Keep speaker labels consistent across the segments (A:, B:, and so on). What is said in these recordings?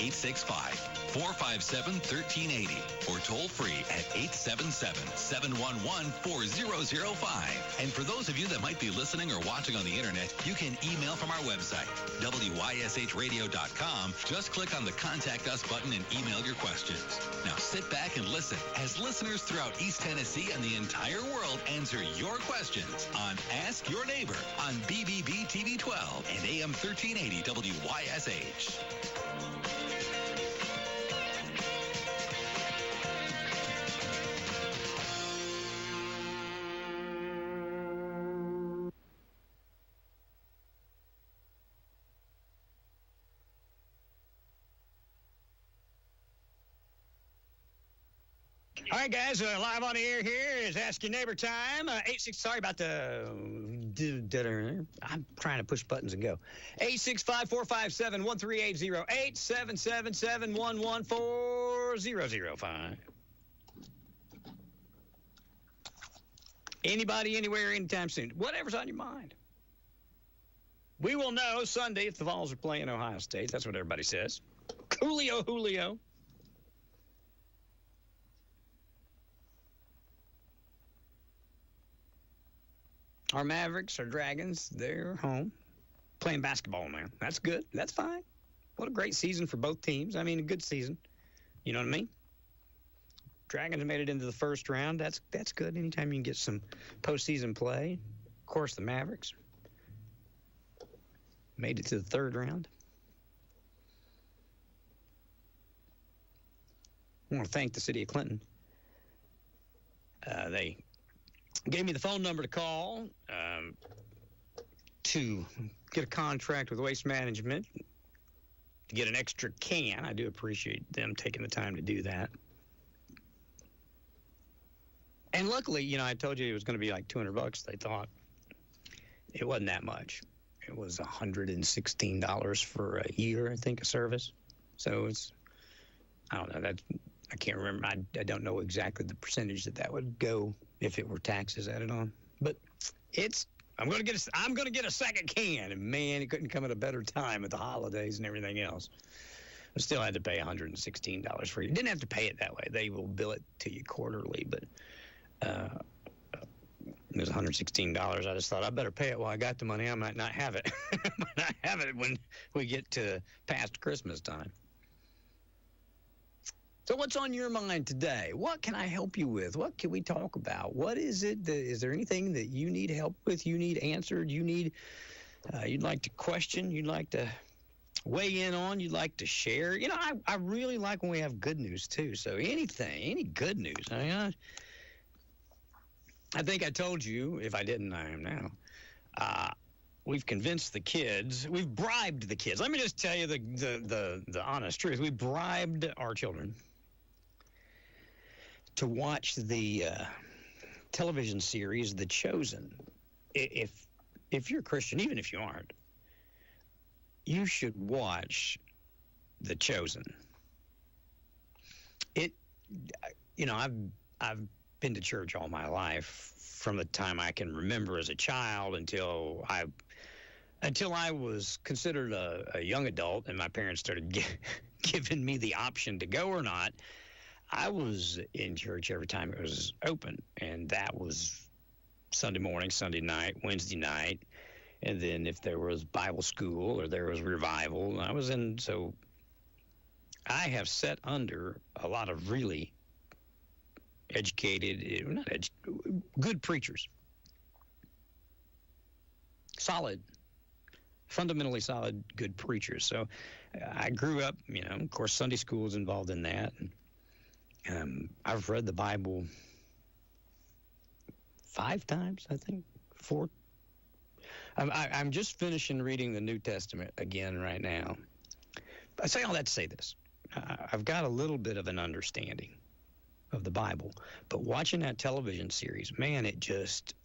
A: 865-457-1380 or toll free at 877-711-4005. And for those of you that might be listening or watching on the internet, you can email from our website, WYSHradio.com. Just click on the Contact Us button and email your questions. Now sit back and listen as listeners throughout East Tennessee and the entire world answer your questions on Ask Your Neighbor on BBB TV 12 and AM 1380 WYSH.
B: All right, guys, live on the air here is Ask Your Neighbor time. 86. Sorry about the. I'm trying to push buttons and go. 865-457-1380. 877-711-4005. Anybody, anywhere, anytime soon. Whatever's on your mind. We will know Sunday if the Vols are playing Ohio State. That's what everybody says. Julio. Our Mavericks, our Dragons, they're home playing basketball, man. That's good. That's fine. What a great season for both teams. I mean, a good season. You know what I mean? Dragons made it into the first round. That's good. Anytime you can get some postseason play. Of course, the Mavericks made it to the third round. I want to thank the city of Clinton. They gave me the phone number to call to get a contract with Waste Management to get an extra can. I do appreciate them taking the time to do that. And luckily, I told you it was going to be like $200. They thought it wasn't that much. It was $116 for a year, I think, of service. So it's, I don't know, I can't remember. I don't know exactly the percentage that would go if it were taxes added on. But I'm going to get a second can, and man, it couldn't come at a better time with the holidays and everything else. I still had to pay $116 for it. You didn't have to pay it that way. They will bill it to you quarterly, but it was $116. I just thought I better pay it while I got the money. I might not have it. I might not have it when we get to past Christmas time. So what's on your mind today? What can I help you with? What can we talk about? What is it? Is there anything that you need help with, you need answered, you'd like to question, you'd like to weigh in on, you'd like to share? I really like when we have good news, too. So any good news. I think I told you, if I didn't, I am now. We've convinced the kids. We've bribed the kids. Let me just tell you the honest truth. We bribed our children to watch the television series The Chosen. If you're a Christian, even if you aren't, you should watch The Chosen. I've been to church all my life, from the time I can remember as a child until I was considered a young adult and my parents started giving me the option to go or not. I was in church every time it was open, and that was Sunday morning, Sunday night, Wednesday night, and then if there was Bible school or there was revival, I was in. So I have sat under a lot of really good preachers. Fundamentally solid, good preachers. So I grew up, of course, Sunday school is involved in that. And I've read the Bible 5 times, I think, 4. I'm just finishing reading the New Testament again right now. I say all that to say this. I've got a little bit of an understanding of the Bible, but watching that television series, man, it just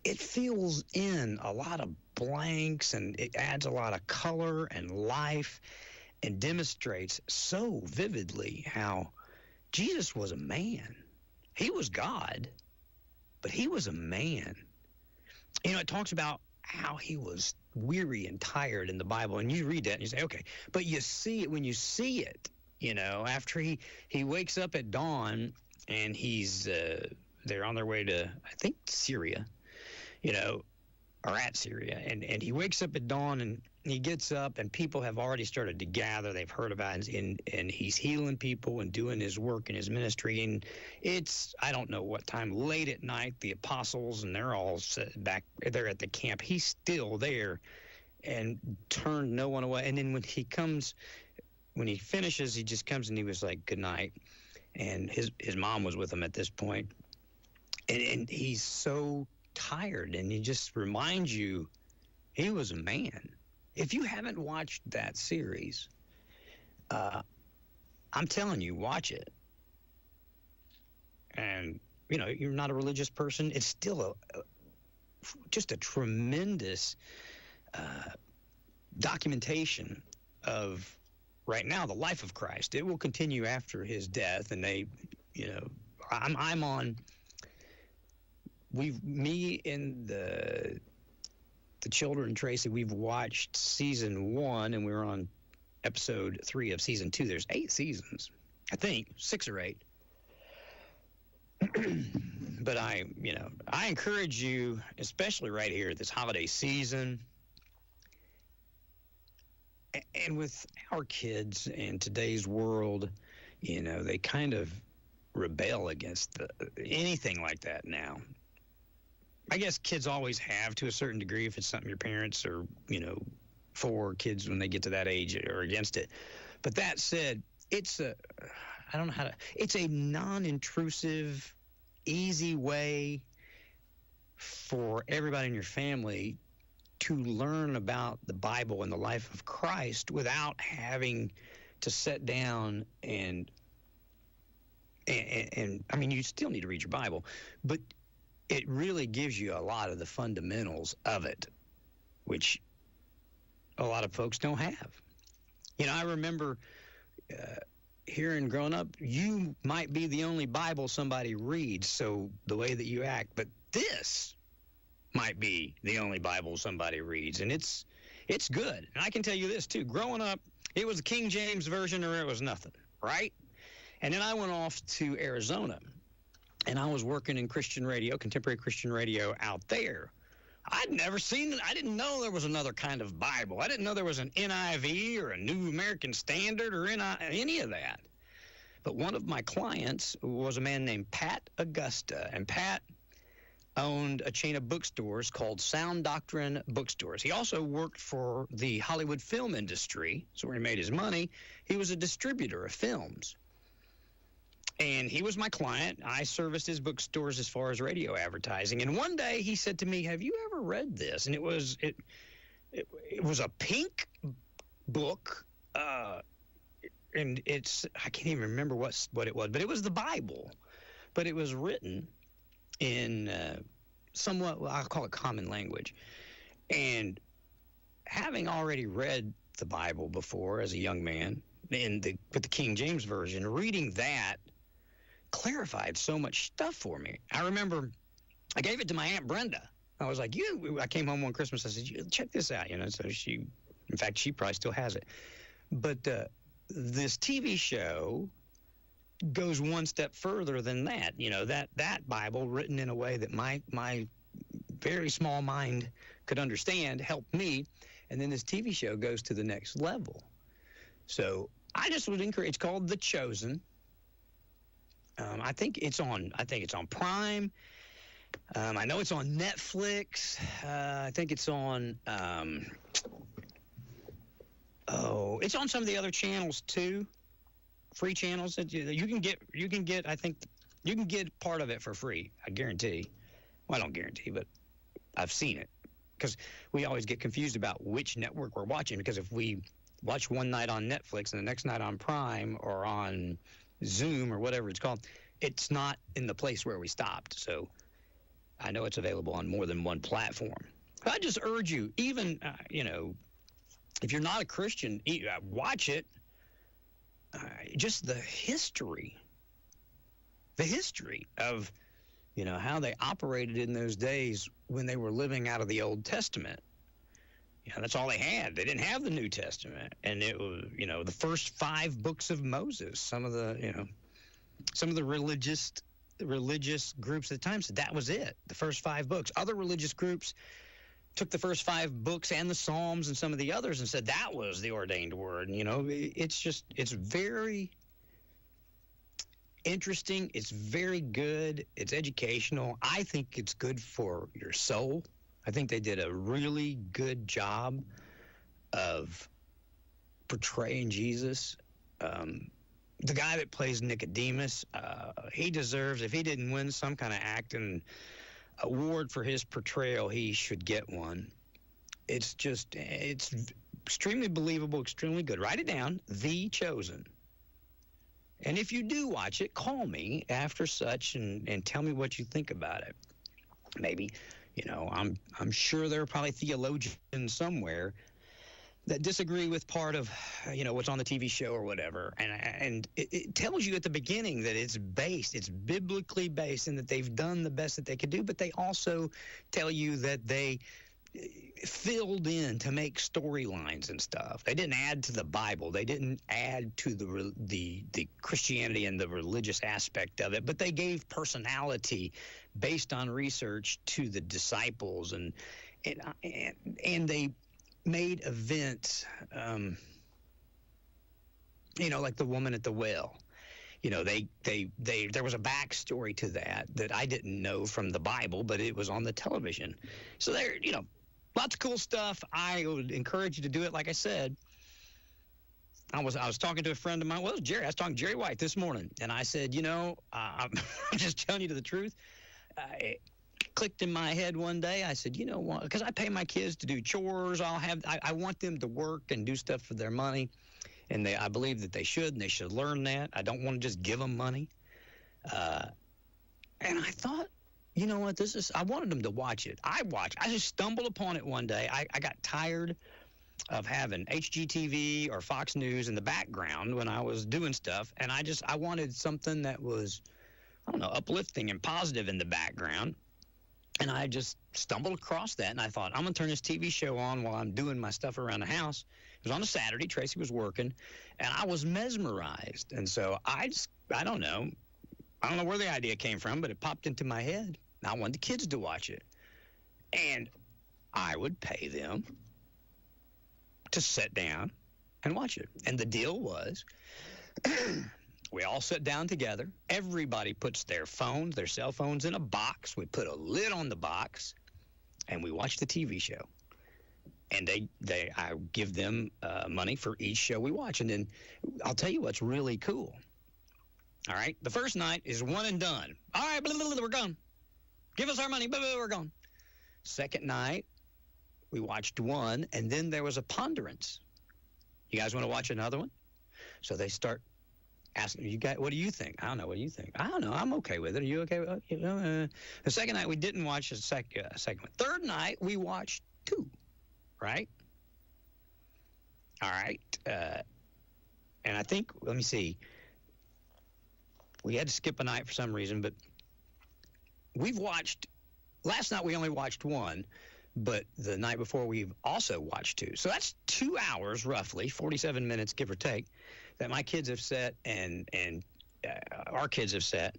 B: it fills in a lot of blanks, and it adds a lot of color and life, and demonstrates so vividly how Jesus was a man. He was God, but he was a man. It talks about how he was weary and tired in the Bible. And you read that and you say, okay, but you see it when you see it, after he wakes up at dawn and they're on their way to, I think, Syria, or at Syria. And he wakes up at dawn and he gets up and people have already started to gather. They've heard about it, and he's healing people and doing his work and his ministry. And it's, I don't know what time, late at night, the apostles, and they're all back there at the camp. He's still there and turned no one away. And then when he finishes, he just comes and he was like, good night. And his mom was with him at this point. And he's so tired, and he just reminds you he was a man. If you haven't watched that series, I'm telling you, watch it. And, you're not a religious person. It's still just a tremendous documentation of, right now, the life of Christ. It will continue after his death, and I'm on... me and the children, Tracy, we've watched season 1, and we're on episode 3 of season 2. There's 8 seasons, I think, 6 or 8. But I encourage you, especially right here this holiday season, and with our kids in today's world, they kind of rebel against anything like that now. I guess kids always have, to a certain degree, if it's something your parents are, for kids when they get to that age, are against it. But that said, it's a non-intrusive, easy way for everybody in your family to learn about the Bible and the life of Christ without having to sit down and I mean, you still need to read your Bible, but it really gives you a lot of the fundamentals of it, which a lot of folks don't have. I remember hearing growing up, you might be the only Bible somebody reads, so the way that you act, but this might be the only Bible somebody reads, and it's good. And I can tell you this, too. Growing up, it was the King James Version or it was nothing, right? And then I went off to Arizona, and I was working in Christian radio, contemporary Christian radio out there. I'd never seen it. I didn't know there was another kind of Bible. I didn't know there was an NIV or a New American Standard or any of that. But one of my clients was a man named Pat Augusta, and Pat owned a chain of bookstores called Sound Doctrine Bookstores. He also worked for the Hollywood film industry, so where he made his money. He was a distributor of films. And he was my client. I serviced his bookstores as far as radio advertising. And one day he said to me, "Have you ever read this?" And it was a pink book, and I can't even remember what it was, but it was the Bible. But it was written in somewhat, I'll call it common language. And having already read the Bible before as a young man, with the King James Version, reading that clarified so much stuff for me. I remember I gave it to my Aunt Brenda. I was like, I came home one Christmas. I said, check this out, So she probably still has it. But this TV show goes one step further than that. That Bible written in a way that my very small mind could understand helped me. And then this TV show goes to the next level. So I just would encourage. It's called The Chosen. I think it's on Prime. I know it's on Netflix. I think it's on. It's on some of the other channels too, free channels. You can get. I think you can get part of it for free. I guarantee. Well, I don't guarantee, but I've seen it, because we always get confused about which network we're watching. Because if we watch one night on Netflix and the next night on Prime or on Zoom or whatever it's called, it's not in the place where we stopped. So I know it's available on more than one platform. I just urge you, even, if you're not a Christian, watch it. Just the history of, how they operated in those days when they were living out of the Old Testament. That's all they had. They didn't have the New Testament. And it was, the first 5 books of Moses. Some of the religious groups at the time said that was it, the first 5 books. Other religious groups took the first 5 books and the Psalms and some of the others and said that was the ordained word. It's very interesting. It's very good. It's educational. I think it's good for your soul. I think they did a really good job of portraying Jesus. The guy that plays Nicodemus, he deserves, if he didn't win some kind of acting award for his portrayal, he should get one. It's extremely believable, extremely good. Write it down, The Chosen. And if you do watch it, call me after such and tell me what you think about it. Maybe, I'm sure there are probably theologians somewhere that disagree with part of, what's on the TV show or whatever. And it tells you at the beginning that it's biblically based and that they've done the best that they could do, but they also tell you that they filled in to make storylines and stuff. They didn't add to the Bible. They didn't add to the Christianity and the religious aspect of it, but they gave personality based on research to the disciples, and they made events, like the woman at the well. There was a backstory to that I didn't know from the Bible, but it was on the television. So there, lots of cool stuff. I would encourage you to do it. Like I said, I was talking to a friend of mine. Well, it was Jerry. I was talking to Jerry White this morning, and I said, I'm just telling you the truth. It clicked in my head one day. I said, what? Because I pay my kids to do chores. I want them to work and do stuff for their money. And I believe that they should, and they should learn that. I don't want to just give them money. And I thought, what, I wanted them to watch it. I just stumbled upon it one day. I got tired of having HGTV or Fox News in the background when I was doing stuff, and I wanted something that was, uplifting and positive in the background. And I just stumbled across that, and I thought, I'm going to turn this TV show on while I'm doing my stuff around the house. It was on a Saturday. Tracy was working, and I was mesmerized. And so I don't know where the idea came from, but it popped into my head. I wanted the kids to watch it. And I would pay them to sit down and watch it. And the deal was we all sit down together. Everybody puts their cell phones in a box. We put a lid on the box, and we watch the TV show. And I give them money for each show we watch. And then I'll tell you what's really cool. All right, the first night is one and done. All right, blah, blah, blah, we're gone. Give us our money, blah, blah, we're gone. Second night, we watched one, and then there was a ponderance. You guys want to watch another one? So they start asking, you guys, what do you think? I don't know, what do you think? I don't know, I'm okay with it. Are you okay with it? The second night, we didn't watch the second one. Third night, we watched 2, right? All right. And I think, let me see. We had to skip a night for some reason, but last night we only watched 1, but the night before we've also watched 2. So that's 2 hours, roughly, 47 minutes, give or take, that my kids have set and our kids have set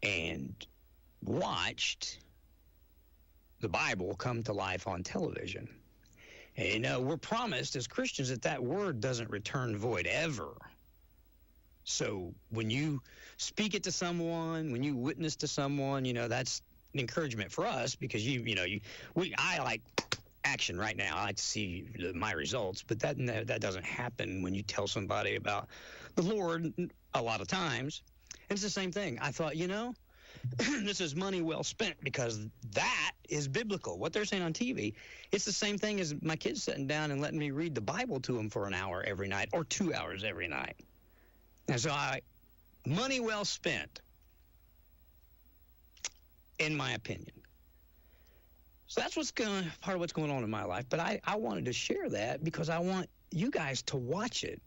B: and watched the Bible come to life on television. And, we're promised as Christians that word doesn't return void ever. So when you speak it to someone, when you witness to someone, that's an encouragement for us because I like action right now. I like to see my results, but that doesn't happen when you tell somebody about the Lord a lot of times. And it's the same thing. I thought, this is money well spent because that is biblical. What they're saying on TV, it's the same thing as my kids sitting down and letting me read the Bible to them for an hour every night or 2 hours every night. And so money well spent, in my opinion. So that's part of what's going on in my life. But I wanted to share that because I want you guys to watch it.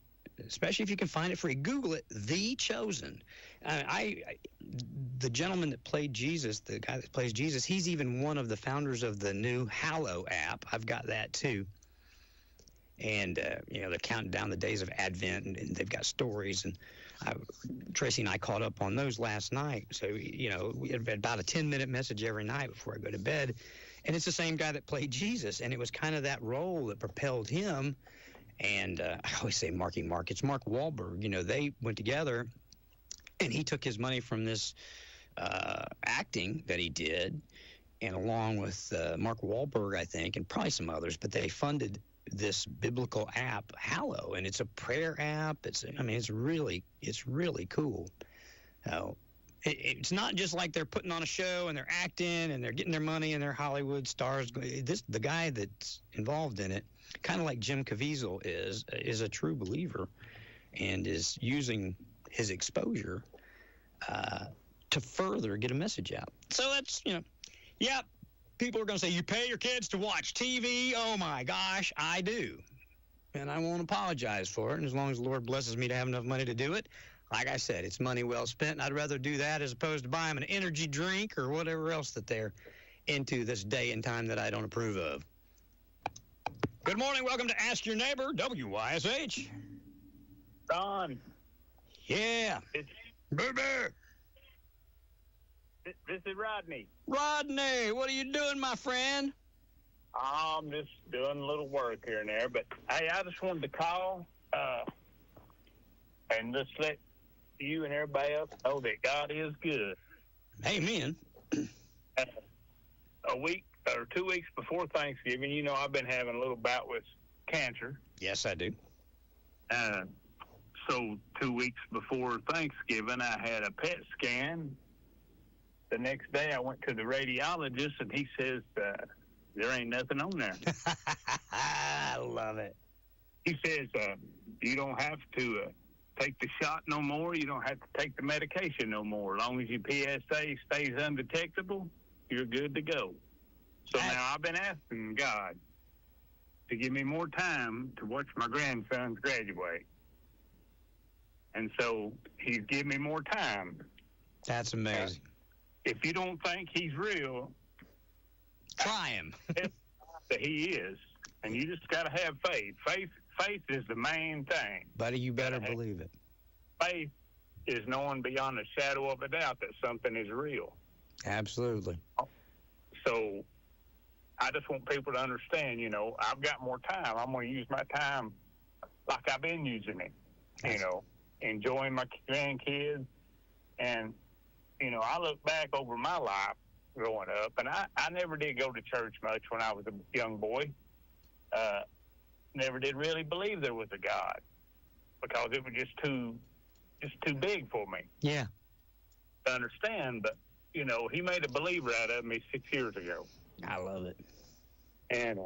B: especially if you can find it free. Google it, The Chosen. The gentleman that played Jesus, the guy that plays Jesus, he's even one of the founders of the new Hallow app. I've got that too. And, they're counting down the days of Advent, and they've got stories. And Tracy and I caught up on those last night. So, we had about a 10-minute message every night before I go to bed. And it's the same guy that played Jesus. And it was kind of that role that propelled him. And I always say Marky Mark. It's Mark Wahlberg. They went together, and he took his money from this acting that he did, and along with Mark Wahlberg, I think, and probably some others, but they funded this biblical app, Hallow, and it's a prayer app. It's really cool. It's not just like they're putting on a show and they're acting and they're getting their money and they're Hollywood stars. The guy that's involved in it, kind of like Jim Caviezel is a true believer and is using his exposure to further get a message out. So that's, people are going to say, you pay your kids to watch TV? Oh, my gosh, I do. And I won't apologize for it. And as long as the Lord blesses me to have enough money to do it, like I said, it's money well spent. And I'd rather do that as opposed to buy them an energy drink or whatever else that they're into this day and time that I don't approve of. Good morning. Welcome to Ask Your Neighbor, WYSH.
C: Don.
B: Yeah. Baby.
C: This is Rodney.
B: Rodney, what are you doing, my friend?
C: I'm just doing a little work here and there. But, hey, I just wanted to call and just let you and everybody else know that God is good.
B: Amen.
C: A week or 2 weeks before Thanksgiving, I've been having a little bout with cancer.
B: Yes, I do.
C: So 2 weeks before Thanksgiving, I had a PET scan. The next day, I went to the radiologist, and he says, there ain't nothing on there.
B: I love it.
C: He says, you don't have to take the shot no more. You don't have to take the medication no more. As long as your PSA stays undetectable, you're good to go. So now I've been asking God to give me more time to watch my grandsons graduate. And so he's given me more time.
B: That's amazing.
C: If you don't think he's real,
B: try him.
C: That he is, and you just got to have faith. Faith is the main thing.
B: Buddy, you better believe it.
C: Faith is knowing beyond a shadow of a doubt that something is real.
B: Absolutely.
C: So I just want people to understand, I've got more time. I'm going to use my time like I've been using it, enjoying my grandkids. And, I look back over my life growing up, and I never did go to church much when I was a young boy. Never did really believe there was a God because it was just too big for me.
B: Yeah.
C: To understand, but, he made a believer out of me 6 years ago.
B: I love it.
C: And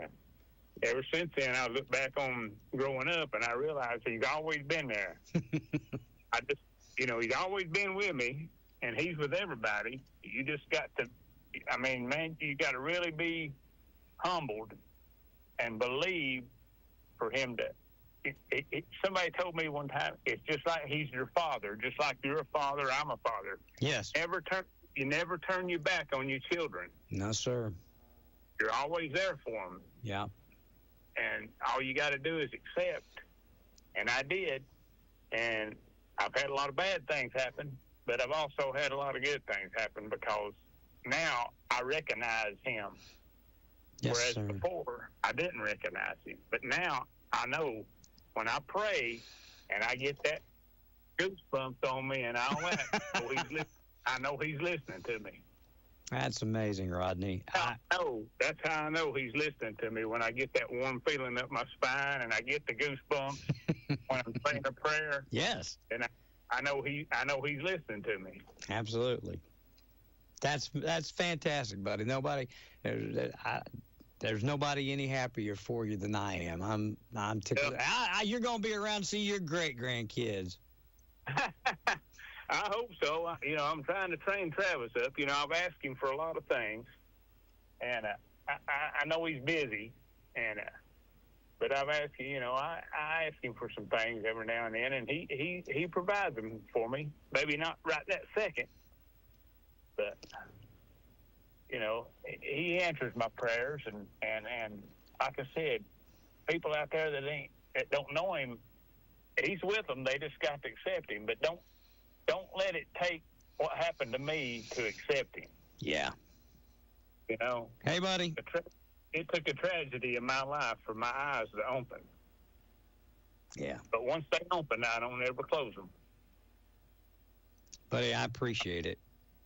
C: ever since then, I look back on growing up, and I realized he's always been there. He's always been with me, and he's with everybody. You just got to, you got to really be humbled and believe for him to. Somebody told me one time, it's just like he's your father. Just like you're a father, I'm a father.
B: Yes.
C: You never turn your back on your children.
B: No, sir.
C: You're always there for them.
B: Yeah.
C: And all you got to do is accept. And I did. And I've had a lot of bad things happen, but I've also had a lot of good things happen because now I recognize him.
B: Yes,
C: whereas
B: sir.
C: Before, I didn't recognize him. But now I know when I pray and I get that goosebumps on me and all that, I know he's listening to me.
B: That's amazing, Rodney.
C: That's how I know he's listening to me, when I get that warm feeling up my spine and I get the goosebumps when I'm saying a prayer.
B: Yes.
C: And I know he's listening to me.
B: Absolutely. That's fantastic, buddy. There's nobody any happier for you than I am. I'm tickled. You're going to be around to see your great grandkids.
C: I hope so. I'm trying to train Travis up. I've asked him for a lot of things, and I know he's busy, but but I've asked you, I ask him for some things every now and then, and he provides them for me. Maybe not right that second, but he answers my prayers, and like I said, people out there that don't know him, he's with them. They just got to accept him, but don't let it take what happened to me to accept him.
B: Yeah.
C: Hey,
B: buddy.
C: It took a tragedy in my life for my eyes to open.
B: Yeah.
C: But once they open, I don't ever close them.
B: Buddy, I appreciate it.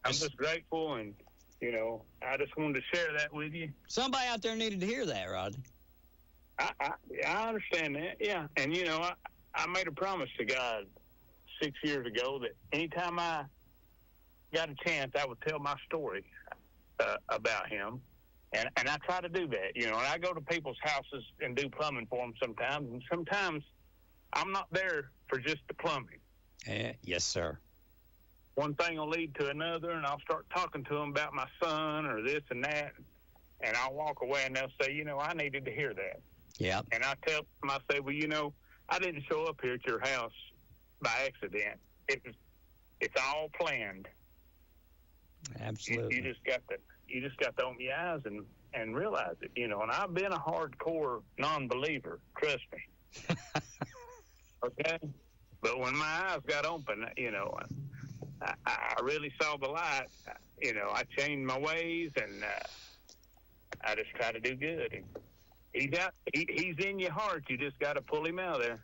C: I'm just grateful, and, I just wanted to share that with you.
B: Somebody out there needed to hear that, Rodney.
C: I understand that, yeah. And, I made a promise to God 6 years ago that anytime I got a chance, I would tell my story about him. And I try to do that, and I go to people's houses and do plumbing for them sometimes. And sometimes I'm not there for just the plumbing.
B: Yes, sir.
C: One thing will lead to another, and I'll start talking to them about my son or this and that. And I'll walk away, and they'll say, I needed to hear that.
B: Yeah.
C: And I tell them, I say, well, I didn't show up here at your house by accident. It's all planned.
B: Absolutely.
C: You just got to open your eyes and realize it, And I've been a hardcore non-believer, trust me. Okay? But when my eyes got open, I really saw the light. I changed my ways, and I just try to do good. And he's in your heart. You just got to pull him out of there.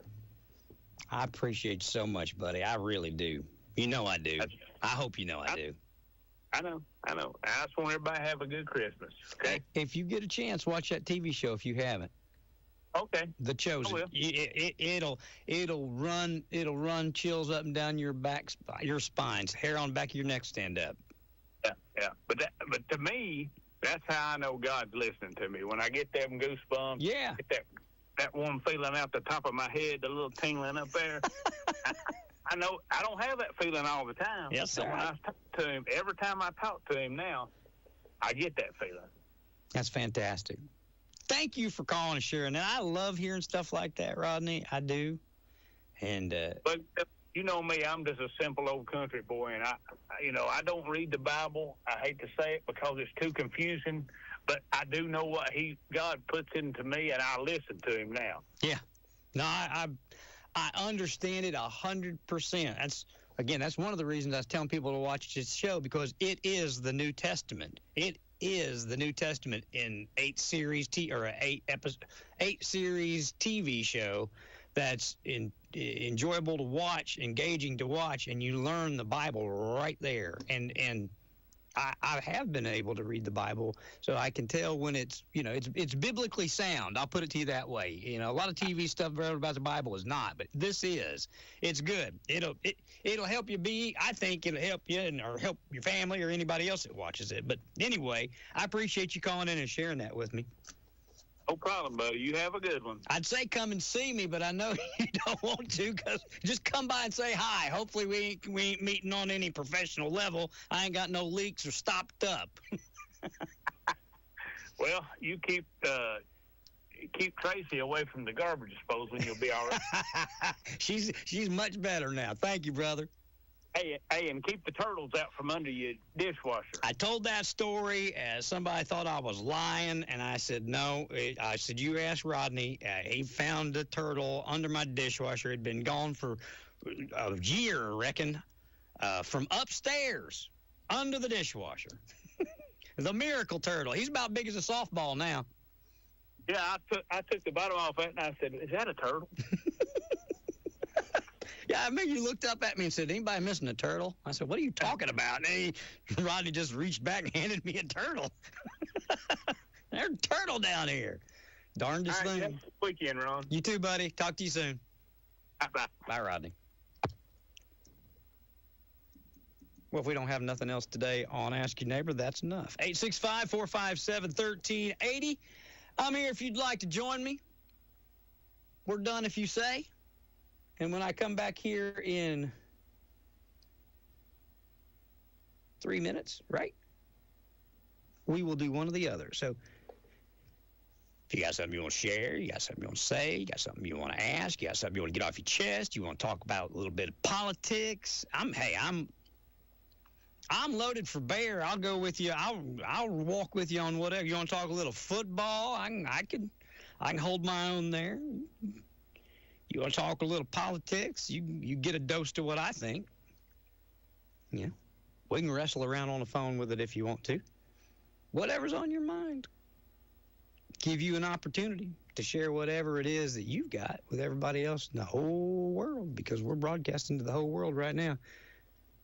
B: I appreciate you so much, buddy. I really do. I do. I hope I do.
C: I know. I just want everybody to have a good Christmas. Okay.
B: If you get a chance, watch that TV show if you haven't.
C: Okay.
B: The Chosen. It'll run chills up and down your spines, hair on the back of your neck stand up.
C: Yeah. But to me, that's how I know God's listening to me. When I get them goosebumps.
B: Yeah.
C: Get that warm feeling out the top of my head, the little tingling up there. I know I don't have that feeling all the time.
B: Yes, sir.
C: So when I talk to him, every time I talk to him now, I get that feeling.
B: That's fantastic. Thank you for calling and sharing. And I love hearing stuff like that, Rodney. I do. And
C: but you know me, I'm just a simple old country boy, and I don't read the Bible. I hate to say it because it's too confusing, but I do know what God puts into me, and I listen to him now.
B: Yeah. No, I understand it 100%. That's one of the reasons I was telling people to watch this show, because it is the New Testament. It is the New Testament in 8 series TV show that's enjoyable to watch, engaging to watch, and you learn the Bible right there. And I have been able to read the Bible, so I can tell when it's biblically sound. I'll put it to you that way. A lot of TV stuff about the Bible is not, but this is. It's good. It'll help you I think it'll help you or help your family or anybody else that watches it. But anyway, I appreciate you calling in and sharing that with me.
C: No problem, buddy. You have a good one.
B: I'd say come and see me, but I know you don't want to, because just come by and say hi. Hopefully we ain't meeting on any professional level. I ain't got no leaks or stopped up.
C: Well, you keep Tracy away from the garbage disposal, and you'll be all right.
B: She's much better now. Thank you, brother.
C: Hey, and keep the turtles out from under your dishwasher.
B: I told that story. Somebody thought I was lying, and I said, no. I said, you ask Rodney. He found the turtle under my dishwasher. It had been gone for a year, I reckon, from upstairs, under the dishwasher. The miracle turtle. He's about big as a softball now.
C: Yeah, I took the bottom off it, and I said, is that a turtle?
B: Yeah, I remember you looked up at me and said, anybody missing a turtle? I said, what are you talking about? And Rodney just reached back and handed me a turtle. There's a turtle down here. Darndest thing.
C: Have a good weekend, Ron.
B: You too, buddy. Talk to you soon.
C: Bye.
B: Bye, Rodney. Well, if we don't have nothing else today on Ask Your Neighbor, that's enough. 865-457-1380. I'm here if you'd like to join me. We're done if you say. And when I come back here in 3 minutes, right, we will do one or the other. So if You got something you want to share, you got something you want to say, you got something you want to ask, you got something you want to get off your chest, you want to talk about a little bit of politics. I'm loaded for bear. I'll go with you. I'll walk with you on whatever. You want to talk a little football? I can hold my own there. You want to talk a little politics? You get a dose to what I think. Yeah. We can wrestle around on the phone with it if you want to. Whatever's on your mind. Give you an opportunity to share whatever it is that you've got with everybody else in the whole world, because we're broadcasting to the whole world right now.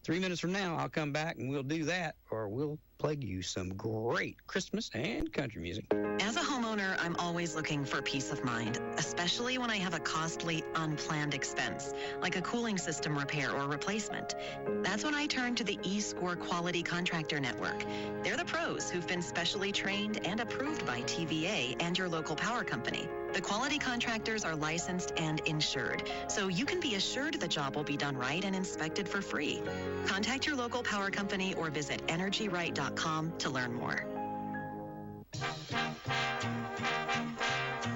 B: 3 minutes from now, I'll come back and we'll do that, or we'll play you some great Christmas and country music.
D: As a homeowner, I'm always looking for peace of mind, especially when I have a costly, unplanned expense, like a cooling system repair or replacement. That's when I turn to the eScore Quality Contractor Network. They're the pros who've been specially trained and approved by TVA and your local power company. The quality contractors are licensed and insured, so you can be assured the job will be done right and inspected for free. Contact your local power company or visit energyright.com to learn more.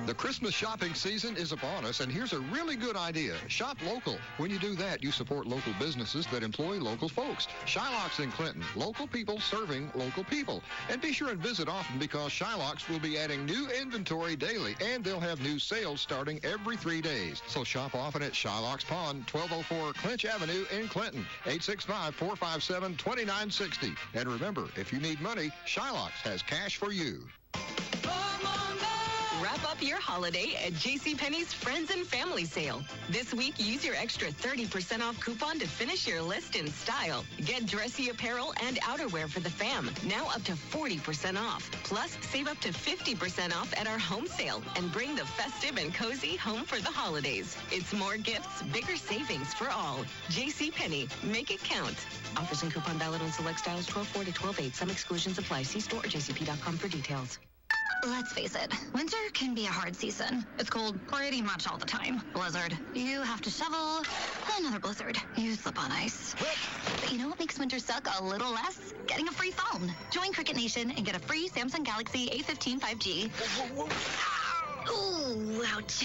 E: The Christmas shopping season is upon us, and here's a really good idea. Shop local. When you do that, you support local businesses that employ local folks. Shylock's in Clinton. Local people serving local people. And be sure and visit often, because Shylock's will be adding new inventory daily, and they'll have new sales starting every 3 days. So shop often at Shylock's Pond, 1204 Clinch Avenue in Clinton, 865-457-2960. And remember, if you need money, Shylock's has cash for you.
F: Wrap up your holiday at JCPenney's Friends and Family Sale. This week, use your extra 30% off coupon to finish your list in style. Get dressy apparel and outerwear for the fam, now up to 40% off. Plus, save up to 50% off at our home sale and bring the festive and cozy home for the holidays. It's more gifts, bigger savings for all. JCPenney, make it count. Offers and coupon valid on select styles 12/4 to 12/8. Some exclusions apply. See store or jcp.com for details.
G: Let's face it, winter can be a hard season. It's cold pretty much all the time. Blizzard, you have to shovel. Another blizzard, you slip on ice. But you know what makes winter suck a little less? Getting a free phone. Join Cricket Nation and get a free Samsung Galaxy A15 5G. Ooh, ouch.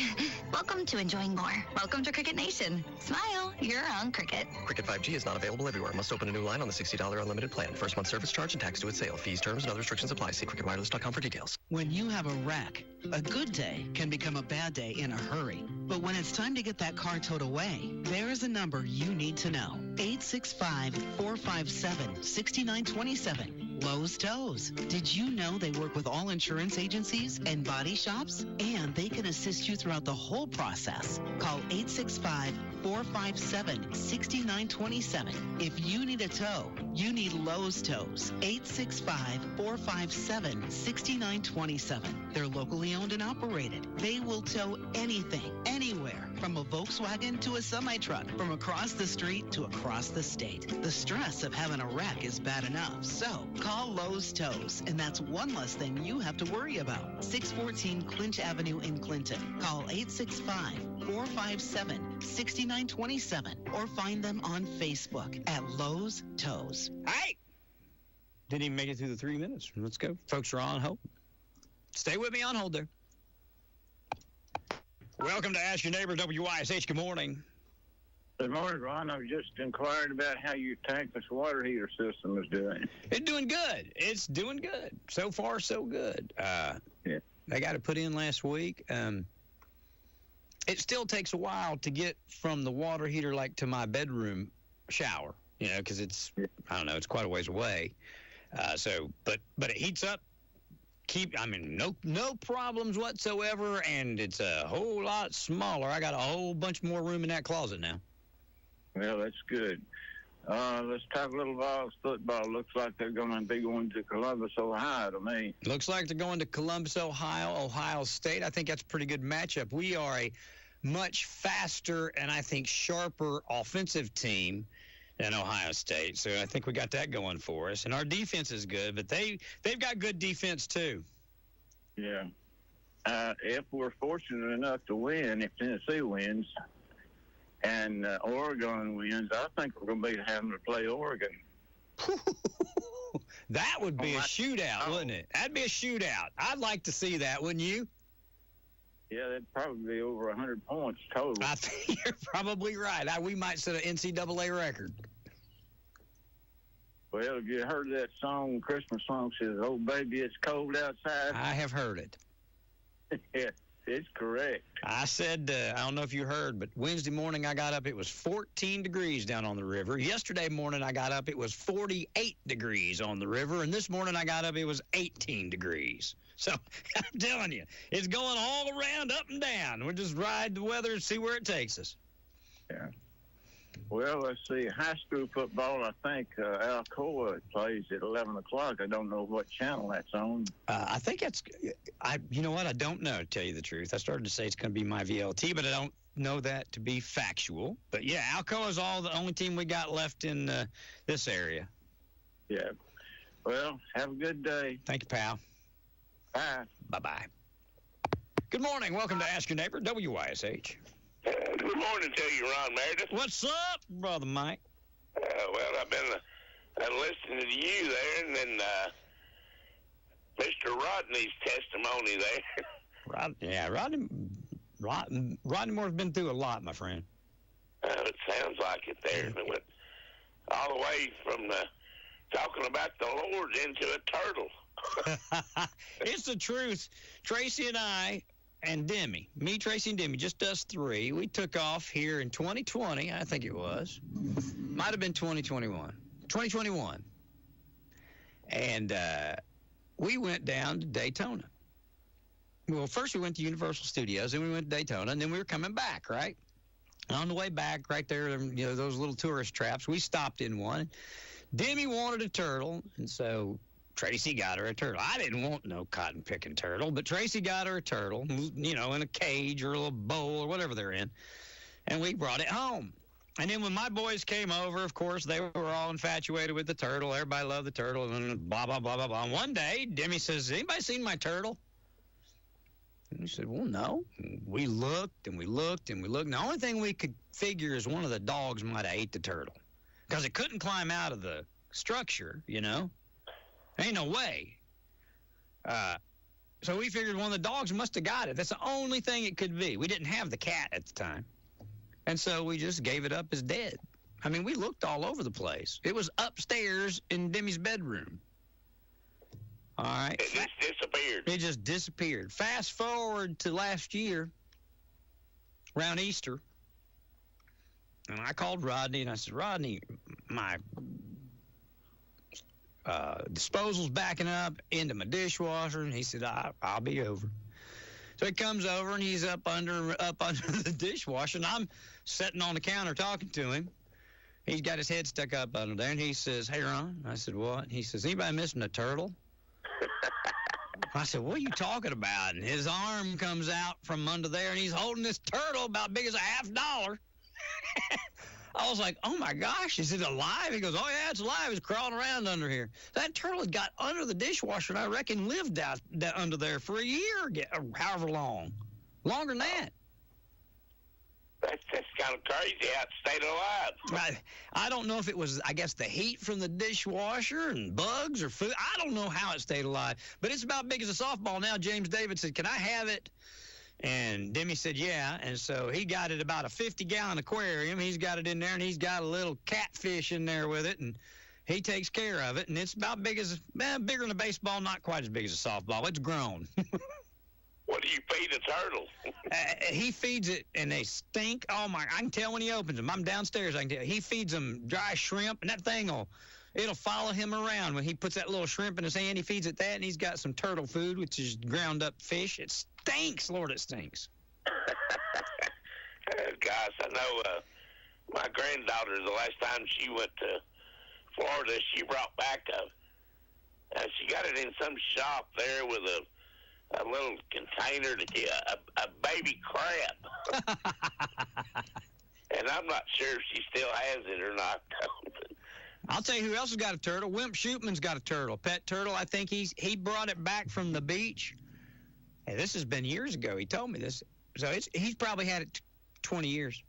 G: Welcome to enjoying more. Welcome to Cricket Nation. Smile, you're on Cricket.
H: Cricket 5G is not available everywhere. Must open a new line on the $60 unlimited plan. First month service charge and tax to its sale. Fees, terms, and other restrictions apply. See cricketwireless.com for details.
I: When you have a wreck, a good day can become a bad day in a hurry. But when it's time to get that car towed away, there is a number you need to know. 865-457-6927. Lowe's Tows. Did you know they work with all insurance agencies and body shops? And they can assist you throughout the whole process. Call 865-457-6927. If you need a tow, you need Lowe's Tows. 865-457-6927. They're locally owned and operated. They will tow anything, anywhere, from a Volkswagen to a semi-truck, from across the street to across the state. The stress of having a wreck is bad enough, so call Lowe's Tows, and that's one less thing you have to worry about. 614 Clinch Avenue in Clinton. Call 865-457-6927 or find them on Facebook at Lowe's Tows.
B: Hey! Didn't even make it through the 3 minutes. Let's go. Folks are on hold. Stay with me on hold there. Welcome to Ask Your Neighbor, WYSH. Good morning.
J: Good morning, Ron. I was just inquiring about how your tankless water heater system is doing.
B: It's doing good. It's doing good. So far, so good.
J: Yeah.
B: I got it put in last week. It still takes a while to get from the water heater, like, to my bedroom shower, because it's, I don't know, it's quite a ways away. But it heats up. No problems whatsoever, and it's a whole lot smaller. I got a whole bunch more room in that closet now.
J: Well, that's good. Let's talk a little Vols football. Looks like they're going to be going to Columbus, Ohio, to me.
B: Looks like they're going to Columbus, Ohio State. I think that's a pretty good matchup. We are a much faster and, I think, sharper offensive team than Ohio State. So I think we got that going for us. And our defense is good, but they've got good defense too.
J: Yeah. If we're fortunate enough to win, if Tennessee wins and Oregon wins, I think we're going to be having to play Oregon.
B: That would be a shootout, wouldn't it? That'd be a shootout. I'd like to see that, wouldn't you?
J: Yeah, that'd probably be over 100 points total.
B: I think you're probably right. We might set an NCAA record.
J: Well, have you heard that song, Christmas song, says, "Oh, baby, it's cold outside"?
B: I have heard it.
J: Yeah, it's correct.
B: I said, I don't know if you heard, but Wednesday morning I got up, it was 14 degrees down on the river. Yesterday morning I got up, it was 48 degrees on the river. And this morning I got up, it was 18 degrees. So I'm telling you, it's going all around, up and down. We'll just ride the weather and see where it takes us.
J: Yeah. Well, let's see. High school football, I think Alcoa plays at 11 o'clock. I don't know what channel that's on.
B: I think you know what? I don't know, to tell you the truth. I started to say it's going to be my VLT, but I don't know that to be factual. But, yeah, Alcoa is the only team we got left in this area.
J: Yeah. Well, have a good day.
B: Thank you, pal.
J: Bye.
B: Bye-bye. Good morning. Welcome to Ask Your Neighbor, WYSH.
K: Good morning to you, Ron Meredith.
B: What's up, Brother Mike?
K: Well, I've been listening to you there, and then Mr. Rodney's testimony there. Rodney Moore's been through a lot, my friend. It sounds like it there. It went all the way from talking about the Lord into a turtle.
B: It's the truth. Tracy and I and Demi, me, Tracy, and Demi, just us three, we took off here in 2020, I think it was. Might have been 2021. 2021. And we went down to Daytona. Well, first we went to Universal Studios, then we went to Daytona, and then we were coming back, right? And on the way back, right there, those little tourist traps, we stopped in one. Demi wanted a turtle, and so Tracy got her a turtle. I didn't want no cotton-picking turtle, but Tracy got her a turtle, in a cage or a little bowl or whatever they're in, and we brought it home. And then when my boys came over, of course, they were all infatuated with the turtle. Everybody loved the turtle, and blah, blah, blah, blah, blah. And one day, Demi says, anybody seen my turtle? And we said, well, no. And we looked, and we looked, and we looked. And the only thing we could figure is one of the dogs might have ate the turtle because it couldn't climb out of the structure, Ain't no way. So we figured one of the dogs must have got it. That's the only thing it could be. We didn't have the cat at the time. And so we just gave it up as dead. I mean, we looked all over the place. It was upstairs in Demi's bedroom. All right.
K: It just disappeared.
B: It just disappeared. Fast forward to last year, around Easter, and I called Rodney, and I said, Rodney, my disposal's backing up into my dishwasher, and he said, I'll be over. So he comes over, and he's up under the dishwasher, and I'm sitting on the counter talking to him. He's got his head stuck up under there, and he says, hey, Ron. I said, what? He says, anybody missing a turtle? I said, what are you talking about? And his arm comes out from under there, and he's holding this turtle about big as a $50. I was like, oh, my gosh, is it alive? He goes, oh, yeah, it's alive. It's crawling around under here. That turtle had got under the dishwasher, and I reckon lived out under there for a year, however long. Longer than that.
K: That's kind of crazy how it stayed alive.
B: I don't know if it was, I guess, the heat from the dishwasher and bugs or food. I don't know how it stayed alive. But it's about big as a softball now. James David said, can I have it? And Demi said, yeah. And so he got it about a 50-gallon aquarium. He's got it in there, and he's got a little catfish in there with it. And he takes care of it. And it's about bigger than a baseball, not quite as big as a softball. It's grown.
K: What do you feed a turtle?
B: He feeds it, and they stink. Oh, my, I can tell when he opens them. I'm downstairs. I can tell. He feeds them dry shrimp, and that thing it'll follow him around. When he puts that little shrimp in his hand, he feeds it that, and he's got some turtle food, which is ground up fish. It stinks. Lord, it stinks.
K: Gosh, I know my granddaughter, the last time she went to Florida, she brought back she got it in some shop there with a little container to get a baby crab. And I'm not sure if she still has it or not.
B: I'll tell you who else has got a turtle. Wimp Shootman's got a turtle, pet turtle. I think he brought it back from the beach. Hey, this has been years ago. He told me this. So he's probably had it 20 years.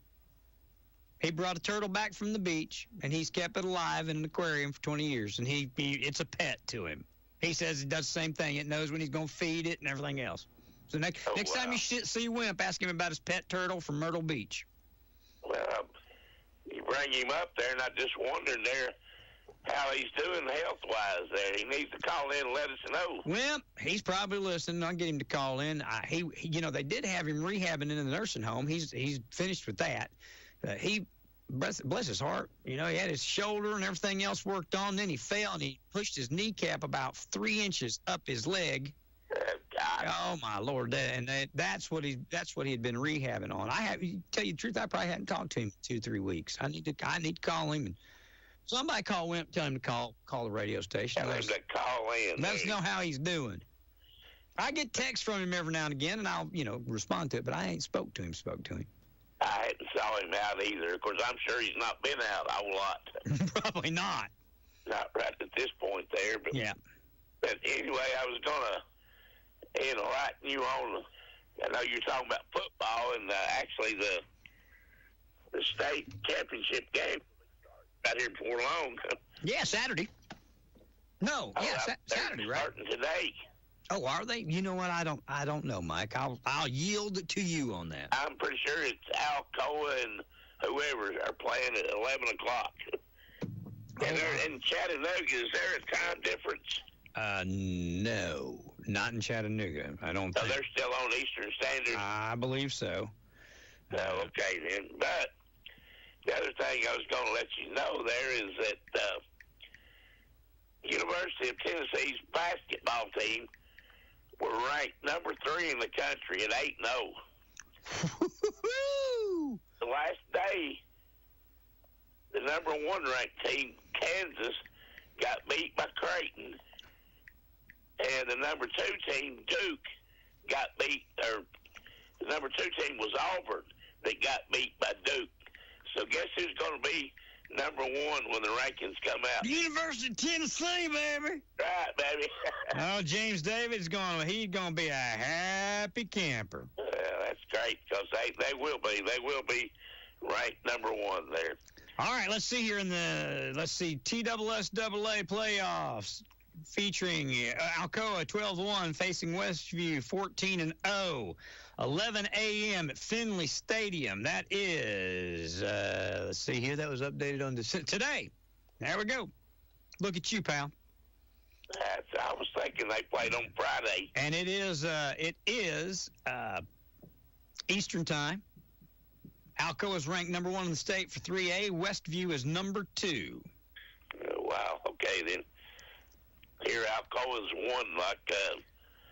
B: He brought a turtle back from the beach, and he's kept it alive in an aquarium for 20 years, and it's a pet to him. He says it does the same thing. It knows when he's going to feed it and everything else. So next time you see Wimp, ask him about his pet turtle from Myrtle Beach.
K: Well, you bring him up there, and I just wondered there how he's doing health-wise there. He needs to call in and let us know.
B: Well, he's probably listening. I'll get him to call in. He they did have him rehabbing in the nursing home. He's finished with that. He, bless his heart, he had his shoulder and everything else worked on. Then he fell, and he pushed his kneecap about 3 inches up his leg.
K: God.
B: Oh my Lord! That's what he had been rehabbing on. Tell you the truth, I probably hadn't talked to him in 2-3 weeks. I need to call him, and somebody call Wimp, tell him to call the radio station.
K: Tell him to call in.
B: Let us know how he's doing. I get texts from him every now and again, and I'll respond to it. But I ain't spoke to him.
K: I hadn't saw him out either. Of course, I'm sure he's not been out a whole lot.
B: Probably not.
K: Not right at this point there, but
B: yeah.
K: But anyway, I was gonna. Like you on, I know you're talking about football, and actually the state championship game right here before long.
B: Yeah, Saturday. No, Saturday, right?
K: Starting today.
B: Oh, are they? You know what? I don't know, Mike. I'll yield to you on that.
K: I'm pretty sure it's Alcoa and whoever are playing at 11 o'clock. And they're in Chattanooga. Is there a time difference?
B: No, not in Chattanooga. I don't think.
K: So they're still on Eastern Standard?
B: I believe so.
K: Okay, then. But the other thing I was going to let you know there is that University of Tennessee's basketball team were ranked number 3 in the country at 8-0. The last day, the number 1 ranked team, Kansas, got beat by Creighton. And the number 2 team, Duke, got beat, or the number 2 team was Auburn that got beat by Duke. So guess who's going to be number 1 when the rankings come out?
B: University of Tennessee, baby.
K: Right, baby.
B: Oh, James David's he's going to be a happy camper.
K: That's great, because they will be ranked number 1 there.
B: All right, let's see here TSSAA playoffs. Featuring Alcoa 12-1 facing Westview 14-0, 11 a.m. at Finley Stadium. That is, let's see here, that was updated on today. There we go. Look at you, pal.
K: I was thinking they played on Friday.
B: And it is Eastern time. Alcoa is ranked number 1 in the state for 3A. Westview is number 2.
K: Wow. Okay, then. Here, Alcoa's won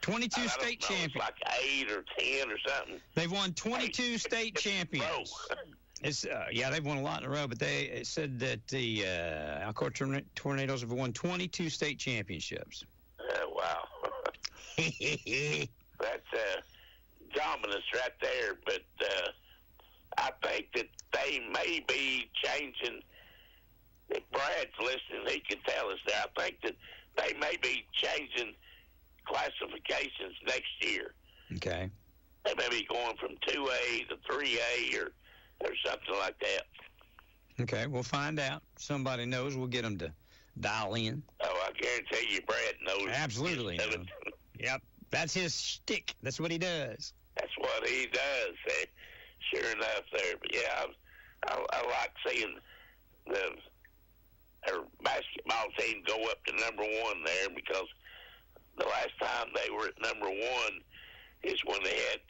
B: 22 state champions.
K: Like 8 or 10 or something.
B: They've won 22 state champions. It's they've won a lot in a row, but it said that the Alcoa Tornadoes have won 22 state championships.
K: Wow. That's dominance right there, but I think that they may be changing. If Brad's listening, he can tell us there. I think that they may be changing classifications next year.
B: Okay.
K: They may be going from 2A to 3A or something like that.
B: Okay, we'll find out. Somebody knows. We'll get them to dial in.
K: Oh, I guarantee you Brad knows.
B: Absolutely. Yep. That's his shtick. That's what he does.
K: That's what he does. Sure enough there. But yeah, I like seeing their basketball team go up to number 1 there, because the last time they were at number 1 is when they had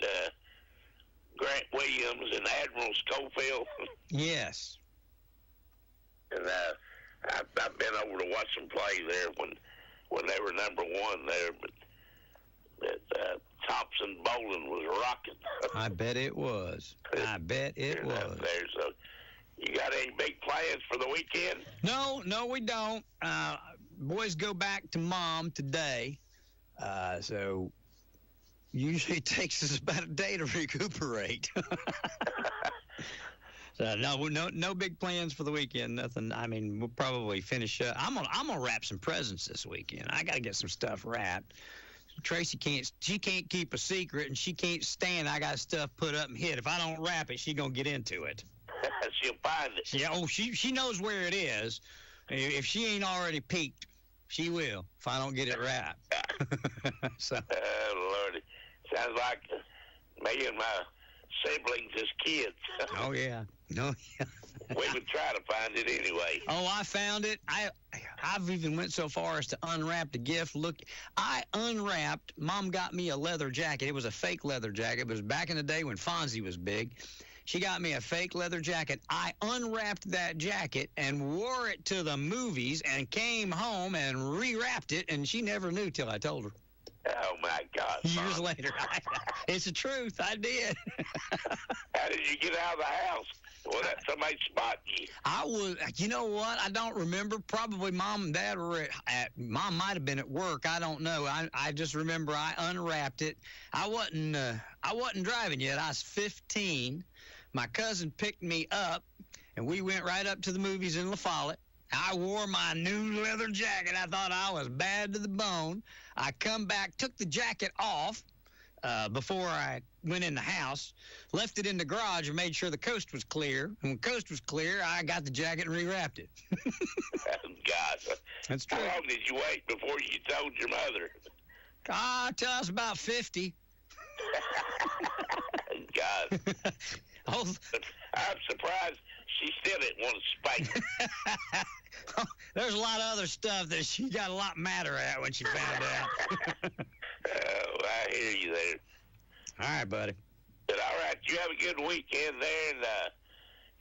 K: Grant Williams and Admiral Schofield.
B: Yes.
K: And I've been over to watch them play there when they were number 1 there, but Thompson Bowling was rocking.
B: I bet it was. I bet it was.
K: There, so you got any big plans for the weekend?
B: No, we don't. Boys go back to mom today, so usually it takes us about a day to recuperate. So no big plans for the weekend. Nothing. I mean, we'll probably finish up. I'm gonna wrap some presents this weekend. I gotta get some stuff wrapped. Tracy can't keep a secret, and she can't stand I got stuff put up and hid. If I don't wrap it, she gonna get into it.
K: She'll find it.
B: Yeah, she knows where it is. If she ain't already peeked, she will if I don't get it wrapped. So.
K: Lordy. Sounds like me and my siblings as kids.
B: Oh, yeah. No, yeah.
K: We would try to find it anyway.
B: Oh, I found it. I've even went so far as to unwrap the gift. Look, I unwrapped. Mom got me a leather jacket. It was a fake leather jacket. It was back in the day when Fonzie was big. She got me a fake leather jacket. I unwrapped that jacket and wore it to the movies and came home and rewrapped it, and she never knew till I told her.
K: Oh, my God.
B: Years later. It's the truth. I did.
K: How did you get out of the house? Well, that somebody spot you.
B: I was, you know what? I don't remember. Probably Mom and Dad were Mom might have been at work. I don't know. I just remember I unwrapped it. I wasn't driving yet. I was 15. My cousin picked me up, and we went right up to the movies in La Follette. I wore my new leather jacket. I thought I was bad to the bone. I come back, took the jacket off before I went in the house, left it in the garage and made sure the coast was clear. And when the coast was clear, I got the jacket and rewrapped it.
K: God.
B: That's true.
K: How long did you wait before you told your mother?
B: Till I was about 50.
K: God.
B: Oh.
K: I'm surprised she still didn't want to spank you.
B: There's a lot of other stuff that she got a lot madder at when she found out.
K: Oh, I hear you there.
B: All right, buddy.
K: But all right, you have a good weekend there, and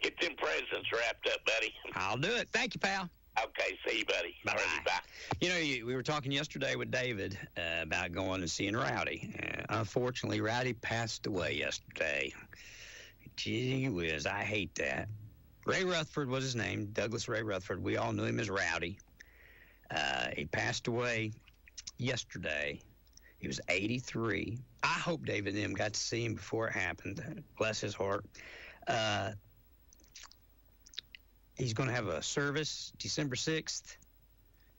K: get them presents wrapped up, buddy.
B: I'll do it. Thank you, pal.
K: Okay, see you, buddy.
B: Bye-bye.
K: Alrighty, bye.
B: You know, we were talking yesterday with David about going and seeing Rowdy. Unfortunately, Rowdy passed away yesterday. Gee whiz, I hate that. Ray Rutherford was his name, Douglas Ray Rutherford. We all knew him as Rowdy. He passed away yesterday. He was 83. I hope David and them got to see him before it happened. Bless his heart. He's going to have a service December 6th.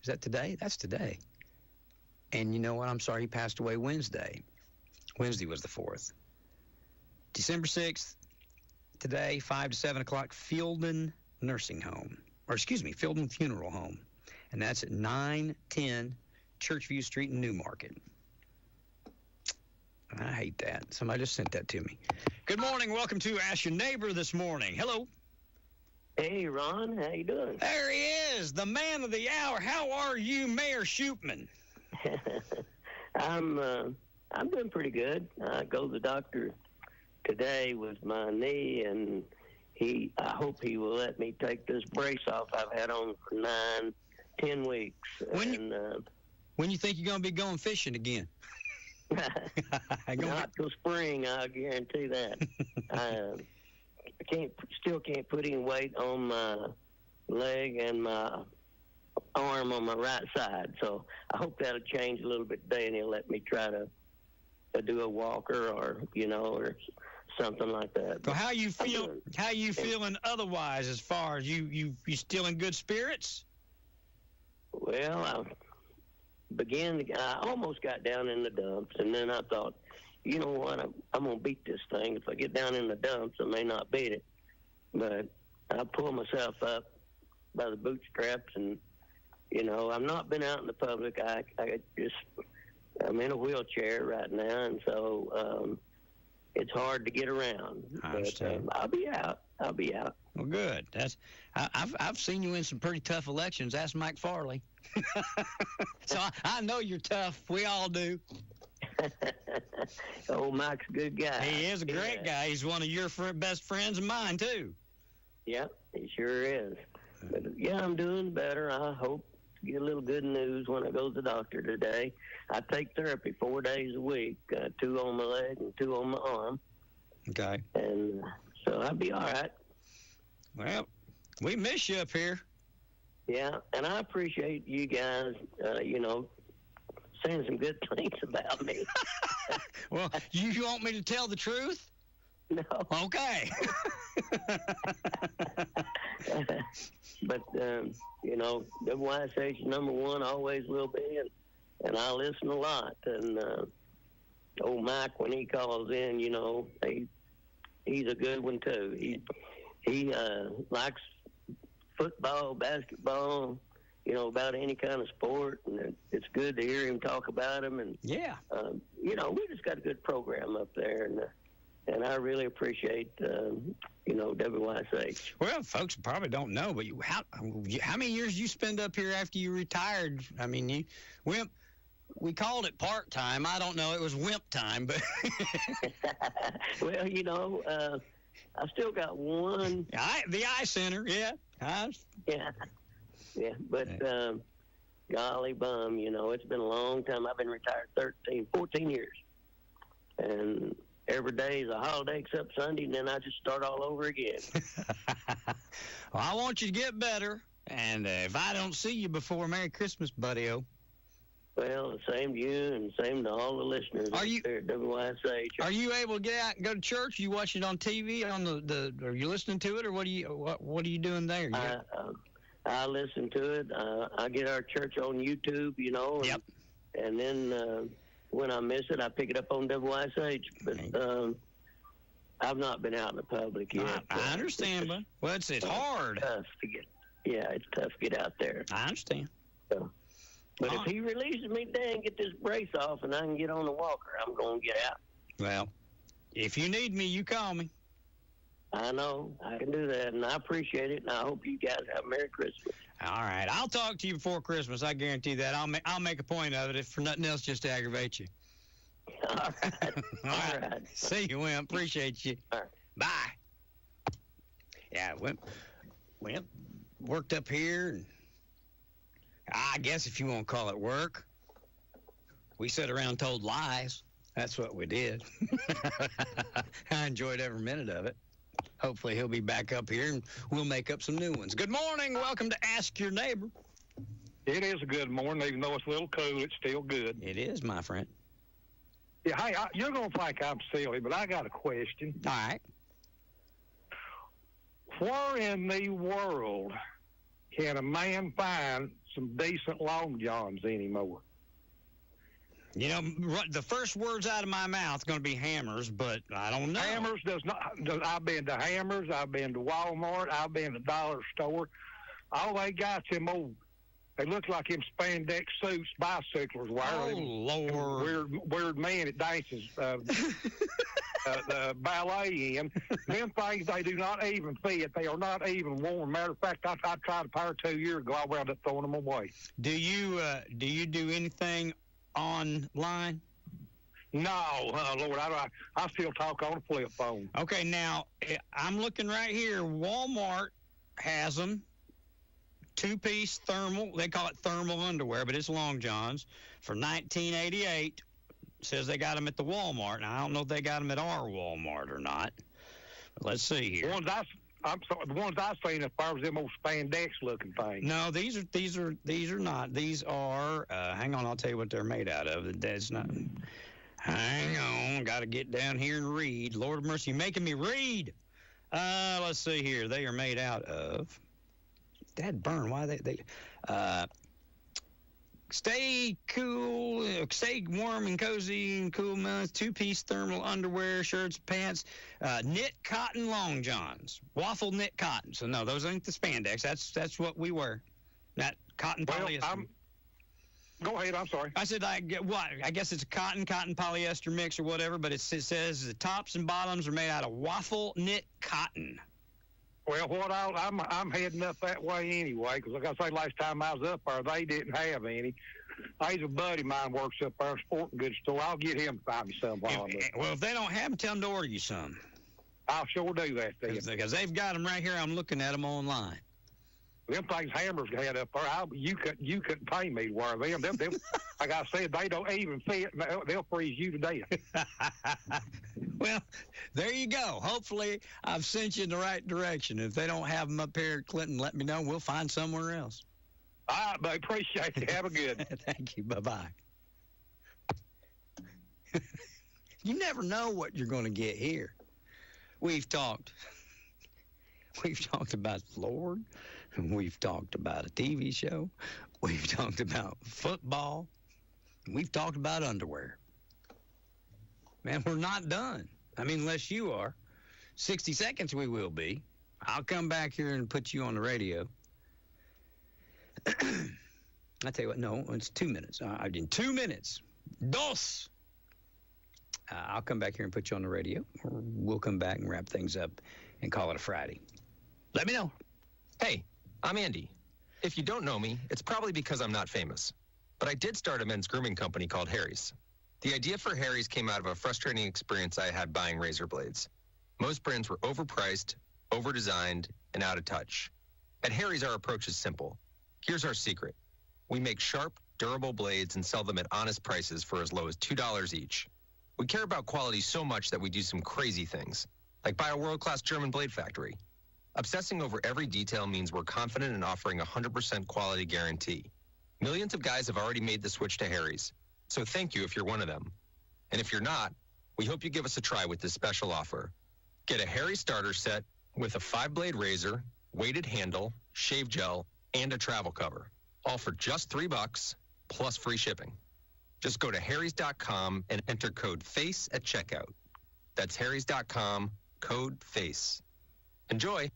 B: Is that today? That's today. And you know what? I'm sorry, he passed away Wednesday. Wednesday was the 4th. December 6th, today, 5 to 7 o'clock, Fielden Nursing Home. Or excuse me, Fielden Funeral Home. And that's at 910 Churchview Street in Newmarket. I hate that. Somebody just sent that to me. Good morning. Welcome to Ask Your Neighbor this morning. Hello.
L: Hey, Ron. How you doing?
B: There he is, the man of the hour. How are you, Mayor Shoopman?
L: I'm doing pretty good. I go to the doctor today with my knee, and I hope he will let me take this brace off I've had on for 9-10 weeks. When
B: you think you're going to be going fishing again?
L: Not till spring, I'll guarantee that. I still can't put any weight on my leg and my arm on my right side, so I hope that'll change a little bit today, and he'll let me try to do a walker or something like that.
B: So how you feel? How you feeling otherwise? As far as you still in good spirits?
L: Well, I almost got down in the dumps, and then I thought, you know what, I'm going to beat this thing. If I get down in the dumps, I may not beat it. But I pulled myself up by the bootstraps, and, I've not been out in the public. I'm in a wheelchair right now, and so it's hard to get around.
B: I understand.
L: But I'll be out.
B: Well, good. I've seen you in some pretty tough elections. Ask Mike Farley. So I know you're tough. We all do.
L: Oh, Mike's a good guy.
B: He is a great guy. He's one of your best friends of mine, too.
L: Yep, he sure is. But, yeah, I'm doing better. I hope to get a little good news when I go to the doctor today. I take therapy 4 days a week, 2 on my leg and 2 on my arm.
B: Okay.
L: And so I'll be all right.
B: Well, we miss you up here.
L: Yeah, and I appreciate you guys, saying some good things about me.
B: Well, you want me to tell the truth?
L: No.
B: Okay.
L: But, WYSH #1 always will be, and I listen a lot. And old Mike, when he calls in, he's a good one, too. He likes football, basketball, about any kind of sport, and it's good to hear him talk about them. And
B: yeah,
L: we just got a good program up there, and I really appreciate WYSH.
B: Well, folks probably don't know, but how many years you spend up here after you retired? I mean, we called it part time. I don't know, it was wimp time, but
L: well, I still got one.
B: The eye center, yeah.
L: Yeah, but golly bum, it's been a long time. I've been retired 14 years. And every day is a holiday except Sunday, and then I just start all over again.
B: Well, I want you to get better. And if I don't see you before, Merry Christmas, buddy-o.
L: Well, same to you and same to all the listeners there at WYSH.
B: Are you able to get out and go to church? You watch it on TV? Are you listening to it, or what are you doing there?
L: I listen to it. I get our church on YouTube,
B: Yep.
L: And then when I miss it, I pick it up on WYSH. But I've not been out in the public yet.
B: I understand, but it's hard.
L: Tough to get. Yeah, it's tough to get out there.
B: I understand.
L: So, but if he releases me today and get this brace off and I can get on the walker, I'm going to get out.
B: Well, if you need me, you call me.
L: I know. I can do that, and I appreciate it, and I hope you guys have a Merry Christmas.
B: All right. I'll talk to you before Christmas. I guarantee that. I'll make a point of it, if for nothing else, just to aggravate you.
L: All right. All right.
B: See you, Wimp. Appreciate you.
L: All right.
B: Bye. Yeah, Wimp worked up here, and I guess if you want to call it work, we sat around and told lies. That's what we did. I enjoyed every minute of it. Hopefully he'll be back up here, and we'll make up some new ones. Good morning. Welcome to Ask Your Neighbor.
M: It is a good morning. Even though it's a little cool, it's still good.
B: It is, my friend.
M: Yeah, hey, you're going to think I'm silly, but I got a question.
B: All right.
M: Where in the world can a man find some decent long johns anymore?
B: The first words out of my mouth going to be Hammers, but I don't know.
M: Hammers does not. I've been to Hammers. I've been to Walmart. I've been to Dollar Store. All they got them old. They look like them spandex suits bicyclers wear.
B: Oh, Lord.
M: Weird man that dances the ballet in. Them things, they do not even fit. They are not even warm. Matter of fact, I tried a pair 2 years ago. I wound up throwing them away.
B: Do you do anything online?
M: No, Lord, I still talk on a flip phone.
B: Okay, now, I'm looking right here. Walmart has them. Two-piece thermal. They call it thermal underwear, but it's long johns. For $19.88. Says they got them at the Walmart. Now, I don't know if they got them at our Walmart or not. But let's see here.
M: The ones I've seen as far as them old spandex-looking things.
B: No, these are not. These are. Hang on, I'll tell you what they're made out of. That's not. Hang on, got to get down here and read. Lord of mercy, you're making me read. Let's see here. They are made out of. Dad burn. Why they stay cool, stay warm and cozy and cool months. Two-piece thermal underwear, shirts, pants, knit cotton long johns, waffle knit cotton. So no, those ain't the spandex. That's what we wear. That cotton polyester.
M: Go ahead. I'm sorry.
B: I said I guess it's a cotton polyester mix or whatever. But it says the tops and bottoms are made out of waffle knit cotton.
M: Well, I'm heading up that way anyway, because like I say, last time I was up there, they didn't have any. There's a buddy of mine works up there, a sporting goods store. I'll get him to find me some.
B: Well, if they don't have them, tell them to order you some.
M: I'll sure do that, then.
B: Because they've got them right here. I'm looking at them online.
M: Them things Hammers had up there, you couldn't pay me to wear them. Them, like I said, they don't even fit. They'll freeze you to death.
B: Well, there you go. Hopefully, I've sent you in the right direction. If they don't have them up here at Clinton, let me know. We'll find somewhere else.
M: All right, buddy. Appreciate it. Have a good.
B: Thank you. Bye-bye. You never know what you're going to get here. We've talked about the Lord. We've talked about a TV show. We've talked about football. We've talked about underwear. Man, we're not done. I mean, unless you are. 60 seconds we will be. I'll come back here and put you on the radio. I tell you what, no, it's 2 minutes. In 2 minutes. Dos. I'll come back here and put you on the radio, or we'll come back and wrap things up and call it a Friday. Let me know.
N: Hey, I'm Andy. If you don't know me, it's probably because I'm not famous. But I did start a men's grooming company called Harry's. The idea for Harry's came out of a frustrating experience I had buying razor blades. Most brands were overpriced, overdesigned, and out of touch. At Harry's, our approach is simple. Here's our secret. We make sharp, durable blades and sell them at honest prices for as low as $2 each. We care about quality so much that we do some crazy things, like buy a world-class German blade factory. Obsessing over every detail means we're confident in offering a 100% quality guarantee. Millions of guys have already made the switch to Harry's, so thank you if you're one of them. And if you're not, we hope you give us a try with this special offer. Get a Harry starter set with a 5-blade razor, weighted handle, shave gel, and a travel cover, all for just $3 plus free shipping. Just go to harrys.com and enter code FACE at checkout. That's harrys.com, code FACE. Enjoy.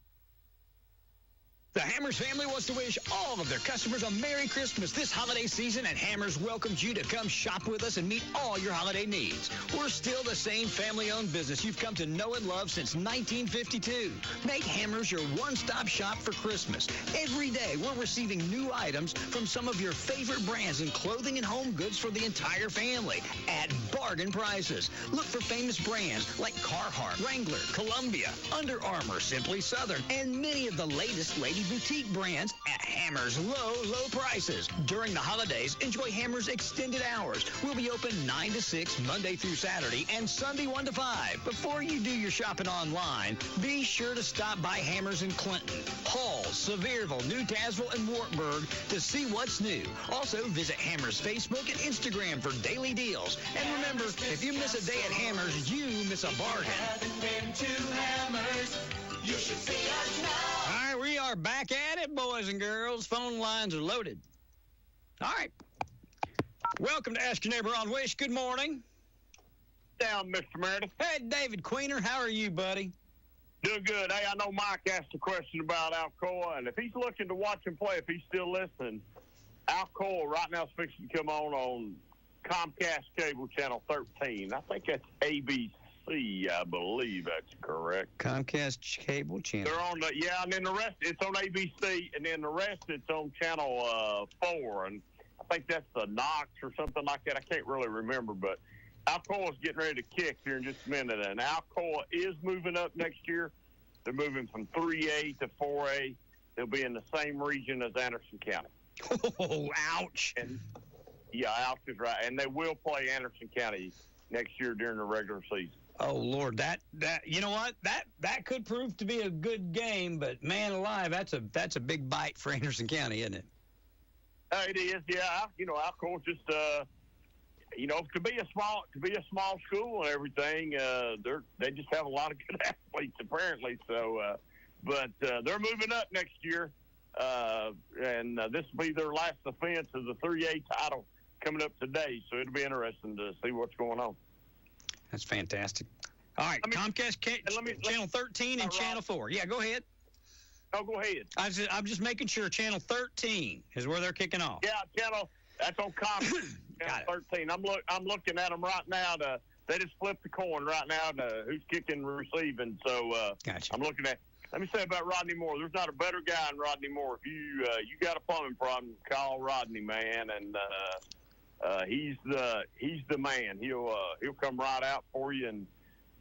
B: The Hammers family wants to wish all of their customers a Merry Christmas this holiday season, and Hammers welcomes you to come shop with us and meet all your holiday needs. We're still the same family-owned business you've come to know and love since 1952. Make Hammers your one-stop shop for Christmas. Every day, we're receiving new items from some of your favorite brands in clothing and home goods for the entire family at bargain prices. Look for famous brands like Carhartt, Wrangler, Columbia, Under Armour, Simply Southern, and many of the latest lady boutique brands at Hammers' low prices. During the holidays, enjoy Hammers' extended hours. We'll be open 9 to 6 Monday through Saturday and Sunday 1 to 5. Before you do your shopping online, be sure to stop by Hammers in Clinton, Hall, Sevierville, New Tazewell, and Wartburg to see what's new. Also, visit Hammers' Facebook and Instagram for daily deals. And remember, if you miss a day at Hammers, you miss a bargain. You should see us now. All right, we are back at it, boys and girls. Phone lines are loaded. All right. Welcome to Ask Your Neighbor on WYSH. Good morning.
C: Down, Mr. Meredith.
B: Hey, David Queener. How are you, buddy?
C: Doing good. Hey, I know Mike asked a question about Alcoa, and if he's looking to watch him play, if he's still listening, Alcoa right now is fixing to come on Comcast Cable Channel 13. I think that's ABC. I believe that's correct.
B: Comcast Cable Channel.
C: They're on and then the rest, it's on ABC, and then the rest, it's on Channel 4, and I think that's the Knox or something like that. I can't really remember, but Alcoa is getting ready to kick here in just a minute, and Alcoa is moving up next year. They're moving from 3A to 4A. They'll be in the same region as Anderson County.
B: Oh, ouch.
C: And, ouch is right, and they will play Anderson County next year during the regular season.
B: Oh, Lord, that you know what? That could prove to be a good game, but man alive, that's a big bite for Anderson County, isn't it?
C: It is, yeah. Alcoa just to be a small school and everything, they just have a lot of good athletes apparently. So, but they're moving up next year, and this will be their last defense of the 3A title coming up today. So it'll be interesting to see what's going on.
B: That's fantastic. All right, Comcast Channel 13 and Channel 4. Yeah, go ahead.
C: Oh, go ahead.
B: I'm just making sure Channel 13 is where they're kicking off.
C: Yeah, that's on Comcast. Channel 13. I'm looking at them right now. They just flipped the coin right now to who's kicking and receiving. So
B: gotcha.
C: I'm looking at. Let me say about Rodney Moore. There's not a better guy than Rodney Moore. If you got a plumbing problem, call Rodney, man, and he's the man. He'll come right out for you,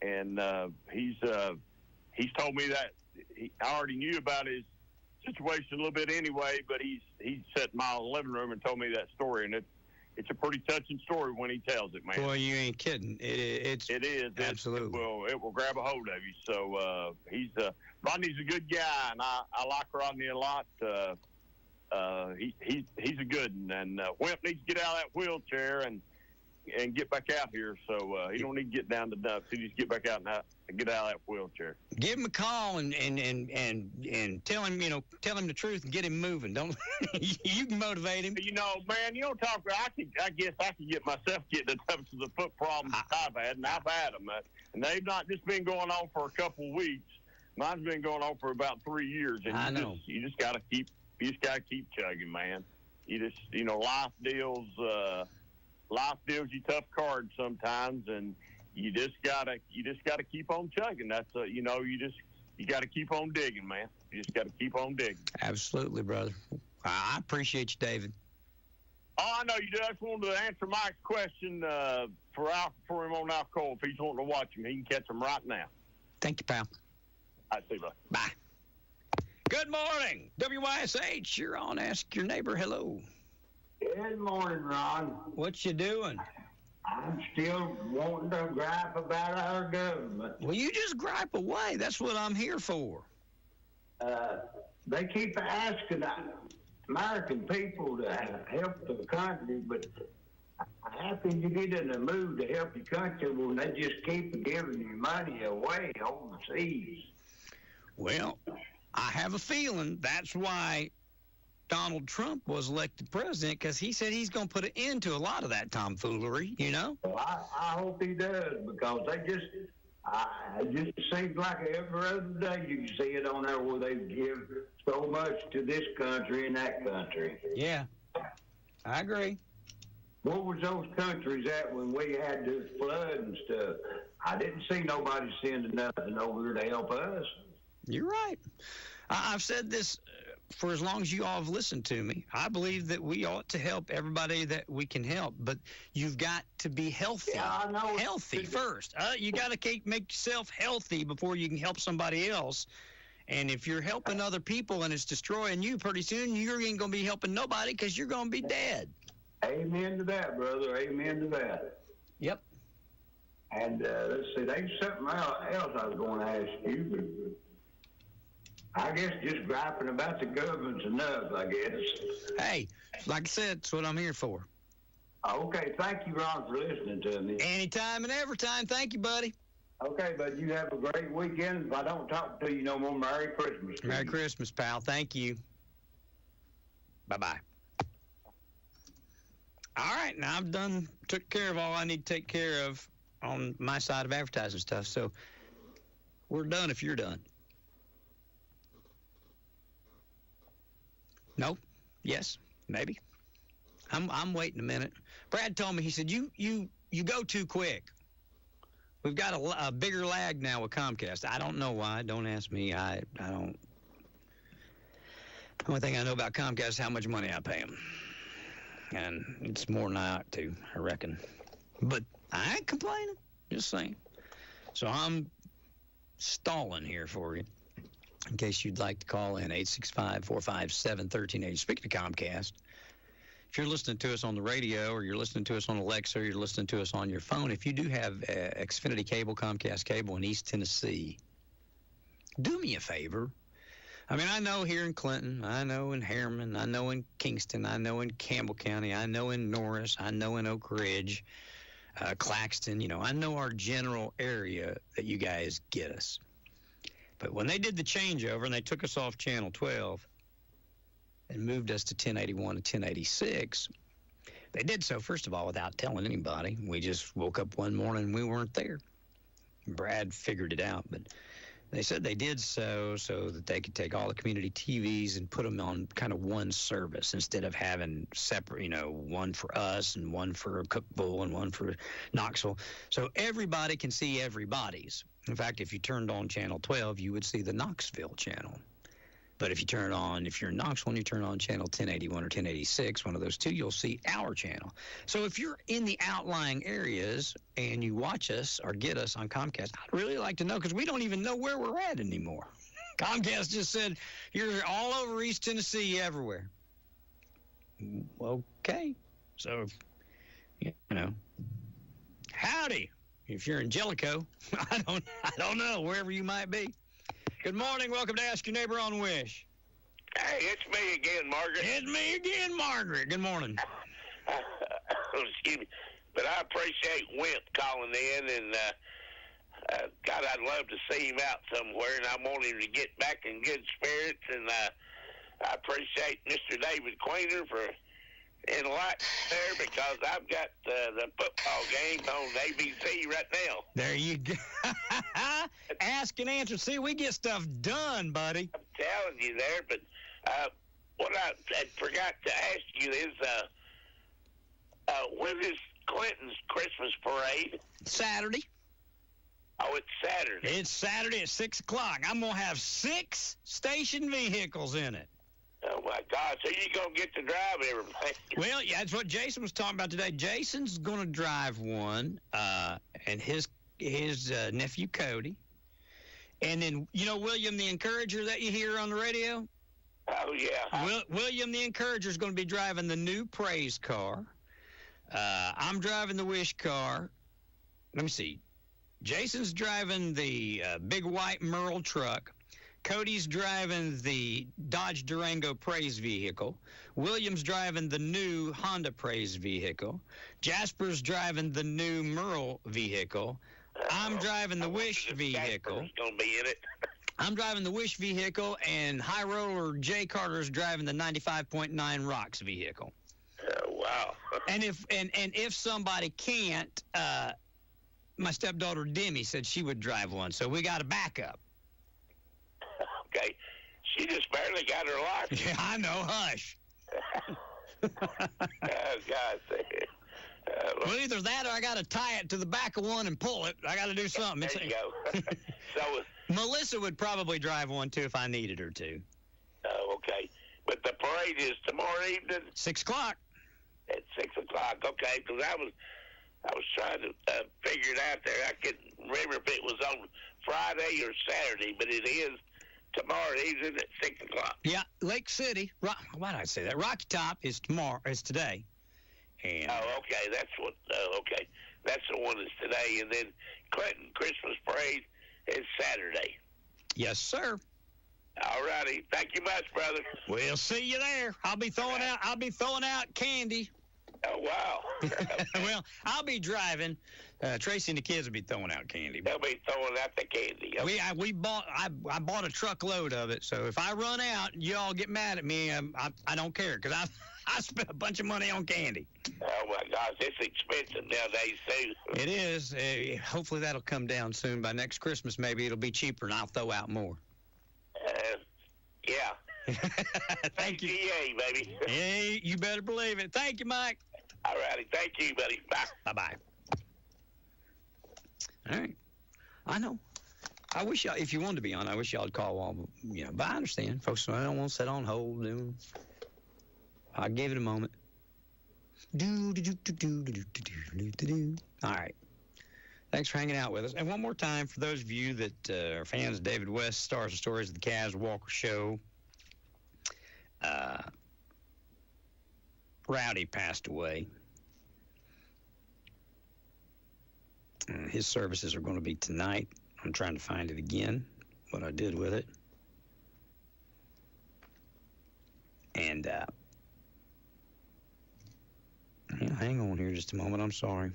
C: and he's told me that I already knew about his situation a little bit anyway, but he's sat in my living room and told me that story, and it's a pretty touching story when he tells it, man.
B: Boy, you ain't kidding. It is absolutely.
C: It will grab a hold of you. So Rodney's a good guy, and I like Rodney a lot. He's a good one, and Wimp needs to get out of that wheelchair and get back out here. So he don't need to get down to dumps. He needs to get back out and get out of that wheelchair.
B: Give him a call and tell him the truth and get him moving. Don't you can motivate him.
C: Man, talk. I guess I could get myself getting the types of the foot problems I've had, and I've had them, and they've not just been going on for a couple of weeks. Mine's been going on for about 3 years, and
B: I know.
C: You just got to keep
J: You just got to keep chugging, man. You just, life deals you tough cards sometimes, and you just gotta keep on chugging. That's you got to keep on digging, man. You just got to keep on digging.
B: Absolutely, brother. I appreciate you, David.
J: Oh, I know you do. I just wanted to answer Mike's question for him on alcohol. If he's wanting to watch him, he can catch him right now.
B: Thank you, pal.
J: I see, bud.
B: Bye. Good morning, WYSH. You're on Ask Your Neighbor. Hello.
O: Good morning, Ron.
B: What you doing?
O: I'm still wanting to gripe about our government.
B: Well, you just gripe away. That's what I'm here for.
O: They keep asking American people to help the country, but how can you get in the mood to help your country when they just keep giving you money away overseas?
B: Well, I have a feeling that's why Donald Trump was elected president, because he said he's going to put an end to a lot of that tomfoolery, Well,
O: I hope he does, because it just seems like every other day you can see it on there where they give so much to this country and that country.
B: Yeah, I agree.
O: What was those countries at when we had this flood and stuff? I didn't see nobody sending nothing over there to help us.
B: You're right. I've said this for as long as you all have listened to me. I believe that we ought to help everybody that we can help, but you've got to be healthy.
O: Yeah, I know.
B: Healthy first. You got to make yourself healthy before you can help somebody else. And if you're helping other people and it's destroying you, pretty soon you ain't going to be helping nobody, because you're going to be dead.
O: Amen to that, brother. Amen to that.
B: Yep.
O: And let's see, there's something else I was going to ask you, but I guess just griping about the government's enough, I guess.
B: Hey, like I said, that's what I'm here for.
O: Okay, thank you, Ron, for listening to me.
B: Anytime and every time. Thank you, buddy.
O: Okay, bud, you have a great weekend. If I don't talk to you no more, Merry Christmas.
B: Merry Christmas, pal. Thank you. Bye-bye. All right, now I've took care of all I need to take care of on my side of advertising stuff, so we're done if you're done. Nope. Yes. Maybe. I'm waiting a minute. Brad told me, he said, you go too quick. We've got a bigger lag now with Comcast. I don't know why. Don't ask me. I don't. The only thing I know about Comcast is how much money I pay them. And it's more than I ought to, I reckon. But I ain't complaining. Just saying. So I'm stalling here for you, in case you'd like to call in, 865-457-1380. Speaking of Comcast, if you're listening to us on the radio, or you're listening to us on Alexa, or you're listening to us on your phone, if you do have Xfinity cable, Comcast cable in East Tennessee, do me a favor. I mean, I know here in Clinton, I know in Harriman, I know in Kingston, I know in Campbell County, I know in Norris, I know in Oak Ridge, Claxton, I know our general area that you guys get us. But when they did the changeover and they took us off Channel 12 and moved us to 1081 and 1086, they did so, first of all, without telling anybody. We just woke up one morning and we weren't there. Brad figured it out, but they said they did so that they could take all the community TVs and put them on kind of one service instead of having separate, one for us and one for Cookville and one for Knoxville. So everybody can see everybody's. In fact, if you turned on Channel 12, you would see the Knoxville channel. But if you're in Knoxville and you turn on Channel 1081 or 1086, one of those two, you'll see our channel. So if you're in the outlying areas and you watch us or get us on Comcast, I'd really like to know, because we don't even know where we're at anymore. Comcast just said, you're all over East Tennessee, everywhere. Okay. So, howdy. If you're in Jellicoe, I don't know, wherever you might be. Good morning. Welcome to Ask Your Neighbor on WYSH.
K: Hey, it's me again, Margaret.
B: It's me again, Margaret. Good morning.
K: Excuse me. But I appreciate Wimp calling in, and God, I'd love to see him out somewhere, and I want him to get back in good spirits, and I appreciate Mr. David Queener for enlightening there, because I've got the football game on ABC right now.
B: There you go. Ask and answer. See, we get stuff done, buddy.
K: I'm telling you there, but what I forgot to ask you is, when is Clinton's Christmas parade?
B: Saturday.
K: Oh, it's Saturday.
B: It's Saturday at 6 o'clock. I'm going to have 6 station vehicles in it.
K: Oh, my God. So you're going to get to drive everything.
B: Well, yeah, that's what Jason was talking about today. Jason's going to drive one, and his nephew, Cody. And then, you know William the Encourager that you hear on the radio?
K: Oh, yeah.
B: William the Encourager is going to be driving the new Praise car. I'm driving the WYSH car. Let me see. Jason's driving the big white Merle truck. Cody's driving the Dodge Durango Praise vehicle. William's driving the new Honda Praise vehicle. Jasper's driving the new Merle vehicle. I'm driving the WYSH vehicle.
K: Going to be in it.
B: I'm driving the WYSH vehicle, and High Roller Jay Carter's driving the 95.9 Rocks vehicle.
K: Wow.
B: And if somebody can't, my stepdaughter Demi said she would drive one, so we got a backup.
K: Okay. She just barely got her license.
B: Yeah, I know. Hush.
K: Oh, God.
B: Well, either that or I got to tie it to the back of one and pull it. I got to do something.
K: There you go. So
B: Melissa would probably drive one, too, if I needed her to.
K: Oh, okay. But the parade is tomorrow evening?
B: 6 o'clock.
K: At 6 o'clock, okay, because I was trying to figure it out there. I couldn't remember if it was on Friday or Saturday, but it is tomorrow evening at 6 o'clock.
B: Yeah, Lake City. Why did I say that? Rocky Top is today. And
K: oh, okay, that's what. Okay, that's the one that's today, and then Clinton Christmas parade is Saturday.
B: Yes, sir.
K: All righty, thank you much, brother.
B: We'll see you there. I'll be throwing out candy.
K: Oh, wow.
B: Well, I'll be driving. Tracy and the kids will be throwing out candy.
K: They'll be throwing out the candy. Okay.
B: I bought a truckload of it, so if I run out, you all get mad at me. I don't care, because I spent a bunch of money on candy.
K: Oh, my gosh, it's expensive nowadays, too.
B: It is. Hopefully that'll come down soon. By next Christmas, maybe it'll be cheaper, and I'll throw out more.
K: Yeah.
B: Thank you.
K: PGA, baby.
B: Hey, you better believe it. Thank you, Mike.
K: All righty. Thank you, buddy. Bye.
B: Bye-bye. All right. I know. I wish y'all, if you wanted to be on, I wish y'all would call while, but I understand. Folks, I don't want to sit on hold. I'll give it a moment. All right. Thanks for hanging out with us. And one more time, for those of you that are fans of David West, Stars and Stories of the Cavs Walker Show, Rowdy passed away. His services are going to be tonight. I'm trying to find it again, what I did with it. And, hang on here just a moment. I'm sorry.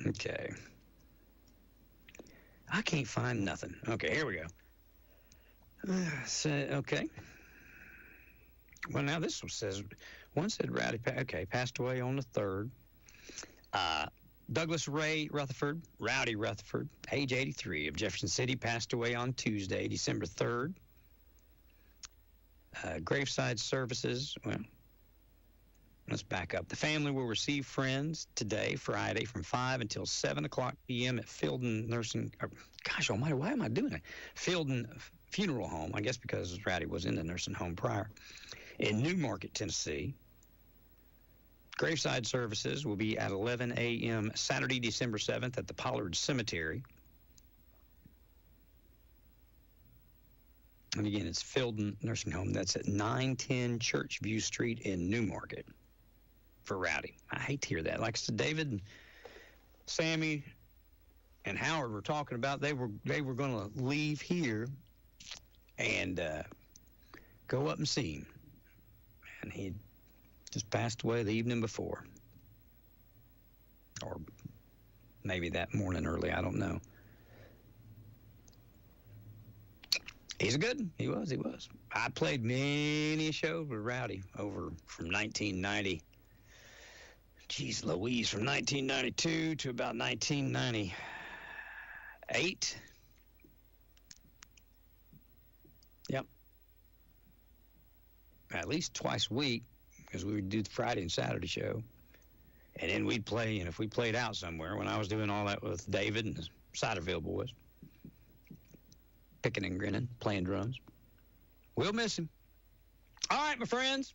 B: Okay. I can't find nothing. Okay, here we go. Okay. Well, now this one says, one said Rowdy, passed away on the 3rd. Douglas Ray Rutherford, Rowdy Rutherford, age 83, of Jefferson City, passed away on Tuesday, December 3rd. Graveside services, well, let's back up. The family will receive friends today, Friday, from 5 until 7 o'clock p.m. at Fielden gosh almighty, why am I doing that? Fielden Funeral Home, I guess because Rowdy was in the nursing home prior, in Newmarket, Tennessee. Graveside services will be at 11 a.m. Saturday, December 7th at the Pollard Cemetery. And again, it's Fielden Nursing Home. That's at 910 Churchview Street in Newmarket for Rowdy. I hate to hear that. Like I said, David and Sammy and Howard were talking about they were going to leave here and go up and see him. And he just passed away the evening before. Or maybe that morning early, I don't know. He's a good one. He was. I played many shows with Rowdy over from 1990. geez Louise, from 1992 to about 1998. Yep. At least twice a week, because we would do the Friday and Saturday show. And then we'd play, and if we played out somewhere, when I was doing all that with David and the Ciderville boys, picking and grinning, playing drums. We'll miss him. All right, my friends.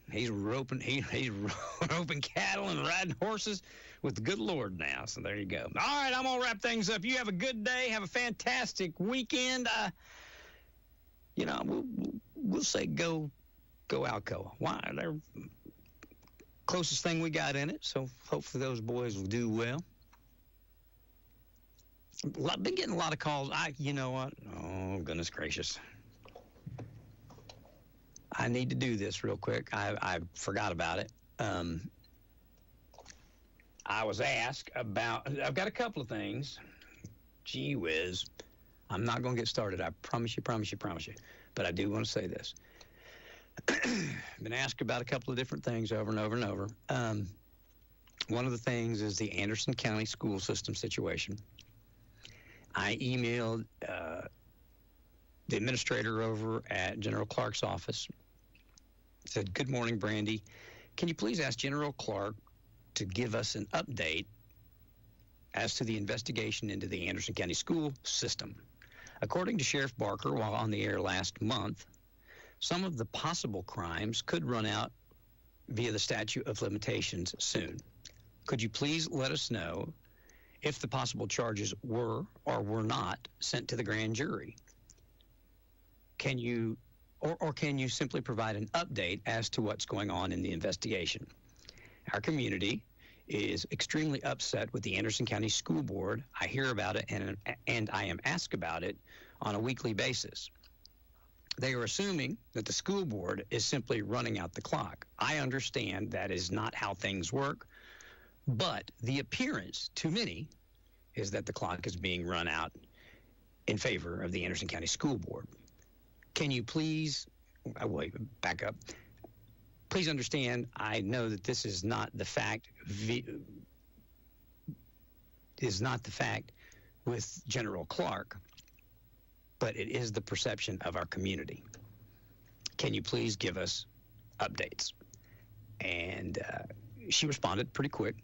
B: He's roping cattle and riding horses with the good Lord now. So there you go. All right, I'm gonna wrap things up. You have a good day. Have a fantastic weekend. We'll say go Alcoa. Why? They're closest thing we got in it. So hopefully those boys will do well. I've been getting a lot of calls. You know what? Oh, goodness gracious. I need to do this real quick. I forgot about it. I was asked about, I've got a couple of things. Gee whiz. I'm not going to get started. I promise you. But I do want to say this. Been asked about a couple of different things over and over and over. One of the things is the Anderson County school system situation. I emailed the administrator over at General Clark's office. Said, "Good morning, Brandy. Can you please ask General Clark to give us an update as to the investigation into the Anderson County school system? According to Sheriff Barker, while on the air last month, some of the possible crimes could run out via the statute of limitations soon. Could you please let us know if the possible charges were or were not sent to the grand jury? Can you simply provide an update as to what's going on in the investigation? Our community is extremely upset with the Anderson County School Board. I hear about it and I am asked about it on a weekly basis. They are assuming that the school board is simply running out the clock. I understand that is not how things work, but the appearance to many is that the clock is being run out in favor of the Anderson County School Board. Can you please, wait, back up. Please understand, I know that this is not the fact, with General Clark, but it is the perception of our community. Can you please give us updates?" And she responded pretty quick,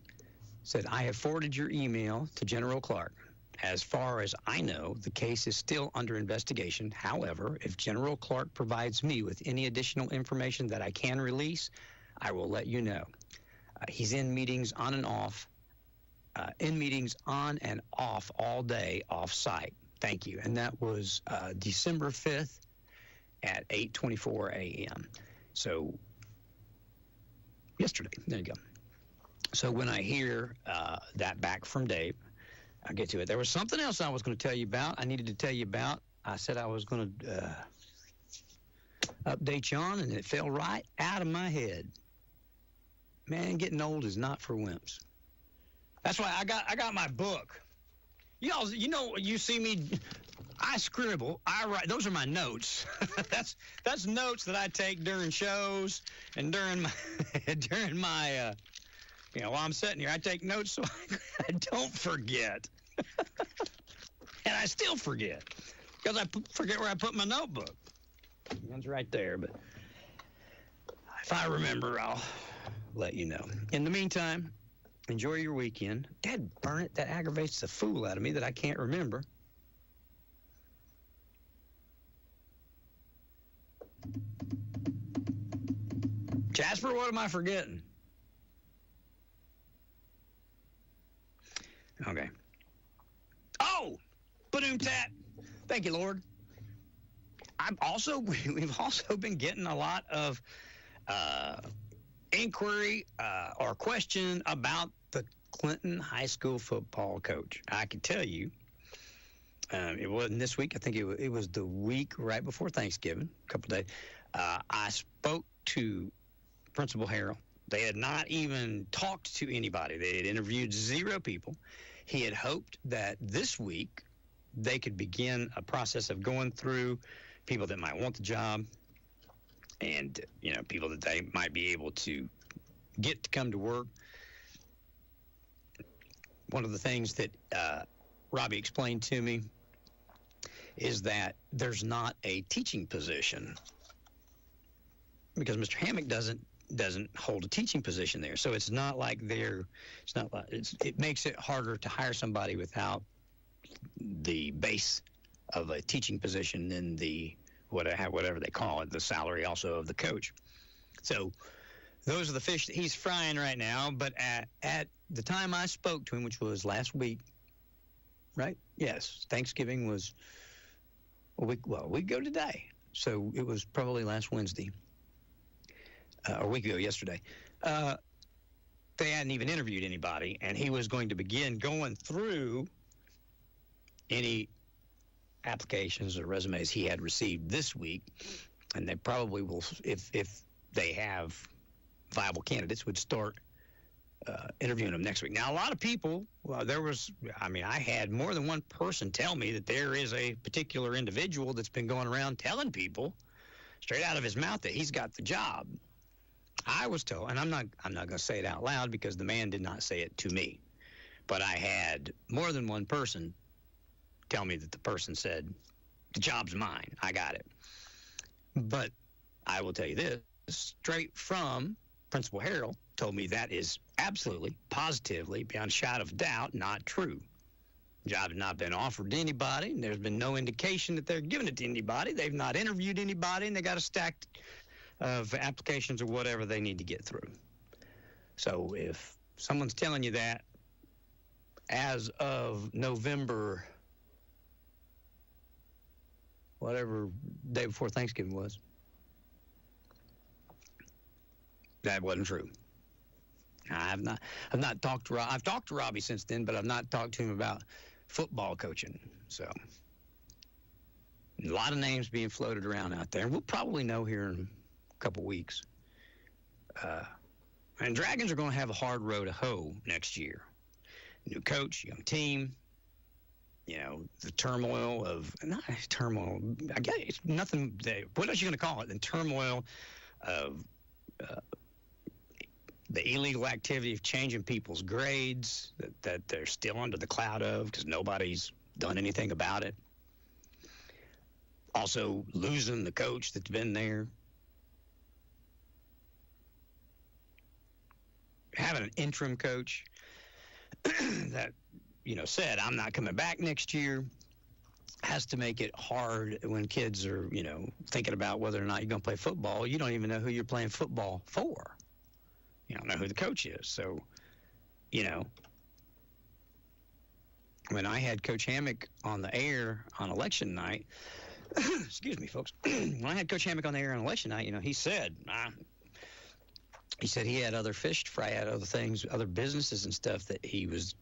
B: said, "I have forwarded your email to General Clark. As far as I know, the case is still under investigation. However, if General Clark provides me with any additional information that I can release, I will let you know. He's in meetings on and off all day off-site. Thank you." And that was December 5th at 8:24 a.m. So yesterday, there you go. So when I hear that back from Dave, I'll get to it. There was something else I was going to tell you about. I needed to tell you about. I said I was going to update you on, and it fell right out of my head. Man, getting old is not for wimps. That's why I got my book. Y'all, you see me, I scribble, I write. Those are my notes. that's notes that I take during shows and during my while I'm sitting here, I take notes so I don't forget. And I still forget because I forget where I put my notebook. One's right there, but if I remember, I'll let you know. In the meantime, enjoy your weekend. Dad, burn it. That aggravates the fool out of me that I can't remember. Jasper, what am I forgetting? Okay. Oh, ba-doom-tat. Thank you, Lord. We've also been getting a lot of inquiry or question about the Clinton High School football coach. I can tell you, it wasn't this week. I think it was the week right before Thanksgiving, a couple of days. I spoke to Principal Harrell. They had not even talked to anybody. They had interviewed 0 people. He had hoped that this week they could begin a process of going through people that might want the job and, people that they might be able to get to come to work. One of the things that Robbie explained to me is that there's not a teaching position because Mr. Hammock doesn't hold a teaching position there. So it's not like it makes it harder to hire somebody without the base of a teaching position than the whatever they call it, the salary also of the coach. So those are the fish that he's frying right now. But at the time I spoke to him, which was last week, right? Yes, Thanksgiving was a week ago today. So it was probably last Wednesday. A week ago yesterday. They hadn't even interviewed anybody, and he was going to begin going through any applications or resumes he had received this week, and they probably will, if they have viable candidates, would start interviewing them next week. Now, a lot of people, I had more than one person tell me that there is a particular individual that's been going around telling people straight out of his mouth that he's got the job. I was told, and I'm not going to say it out loud because the man did not say it to me, but I had more than one person tell me that the person said, the job's mine, I got it. But I will tell you this, straight from Principal Harrell told me that is absolutely, positively, beyond a shadow of doubt, not true. The job has not been offered to anybody, and there's been no indication that they're giving it to anybody. They've not interviewed anybody, and they got a stack of applications or whatever they need to get through. So if someone's telling you that as of November, whatever day before Thanksgiving was, that wasn't true. I've not talked to I've talked to Robbie since then, but I've not talked to him about football coaching. So a lot of names being floated around out there. We'll probably know here in couple weeks. And Dragons are going to have a hard row to hoe next year. New coach, young team, the turmoil of, not turmoil, I guess it's nothing, what else are you going to call it than turmoil of the illegal activity of changing people's grades that they're still under the cloud of because nobody's done anything about it. Also losing the coach that's been there. Having an interim coach that, said, I'm not coming back next year, has to make it hard when kids are, thinking about whether or not you're going to play football. You don't even know who you're playing football for. You don't know who the coach is. So, when I had Coach Hammock on the air on election night, excuse me, folks, when I had Coach Hammock on the air on election night, he said, he had other fish to fry, had other things, other businesses and stuff that he was,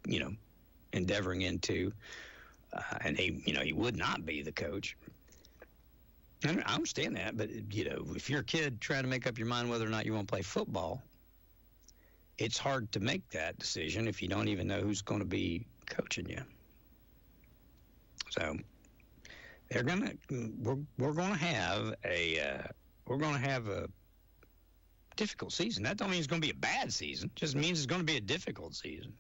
B: endeavoring into, and he would not be the coach. And I understand that, but if you're a kid trying to make up your mind whether or not you want to play football, it's hard to make that decision if you don't even know who's going to be coaching you. So we're going to have a difficult season. That don't mean it's going to be a bad season. It just means it's going to be a difficult season.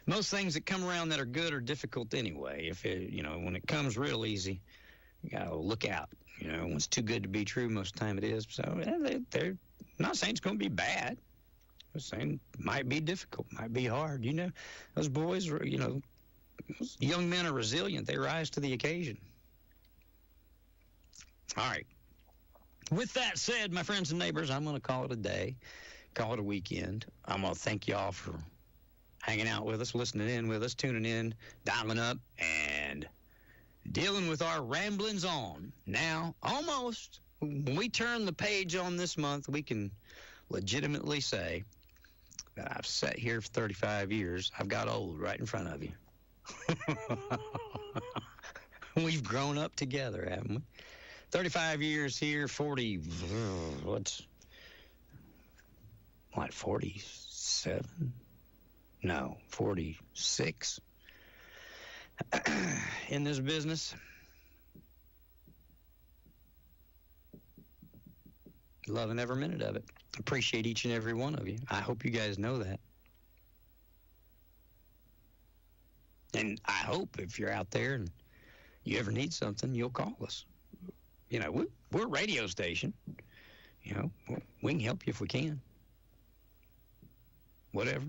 B: Most things that come around that are good are difficult anyway. If when it comes real easy, you got to look out. When it's too good to be true, most of the time it is. So they're not saying it's going to be bad. I'm saying it might be difficult, might be hard. Those boys are, those young men are resilient. They rise to the occasion. All right. With that said, my friends and neighbors, I'm going to call it a day, call it a weekend. I'm going to thank y'all for hanging out with us, listening in with us, tuning in, dialing up, and dealing with our ramblings on. Now, almost, when we turn the page on this month, we can legitimately say that I've sat here for 35 years. I've got old right in front of you. We've grown up together, haven't we? 35 years here, 40, 47? No, 46 in this business. Loving every minute of it. Appreciate each and every one of you. I hope you guys know that. And I hope if you're out there and you ever need something, you'll call us. You know, we're a radio station. You know, we can help you if we can. Whatever.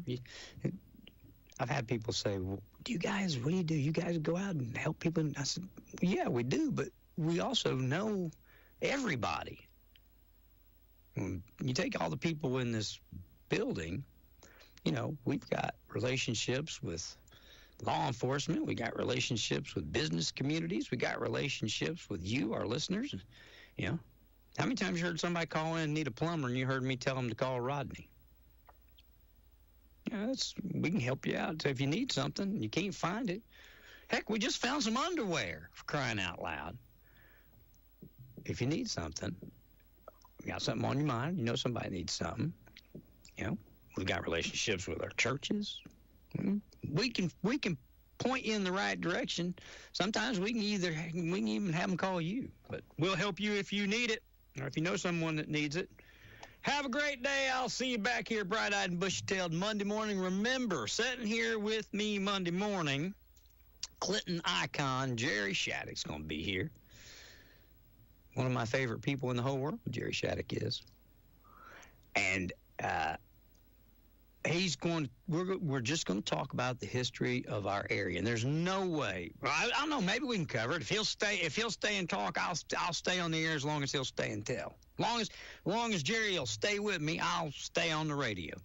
B: I've had people say, well, what do you do? You guys go out and help people? And I said, yeah, we do, but we also know everybody. When you take all the people in this building, you know, we've got relationships with law enforcement. We got relationships with business communities. We got relationships with you, our listeners. You know, how many times you heard somebody call in and need a plumber and you heard me tell them to call Rodney? You know, we can help you out. So if you need something and you can't find it, heck, we just found some underwear, for crying out loud. If you need something, you got something on your mind, you know somebody needs something, you know, we've got relationships with our churches. We can point you in the right direction. Sometimes we can even have them call you, but we'll help you if you need it or if you know someone that needs it. Have a great day. I'll see you back here bright-eyed and bushy-tailed Monday morning. Remember, sitting here with me Monday morning, Clinton icon Jerry Shattuck's going to be here. One of my favorite people in the whole world, Jerry Shattuck is. And we're just going to talk about the history of our area. And there's no way, I don't know, maybe we can cover it. If he'll stay and talk, I'll stay on the air as long as he'll stay and tell. Long as Jerry will stay with me, I'll stay on the radio.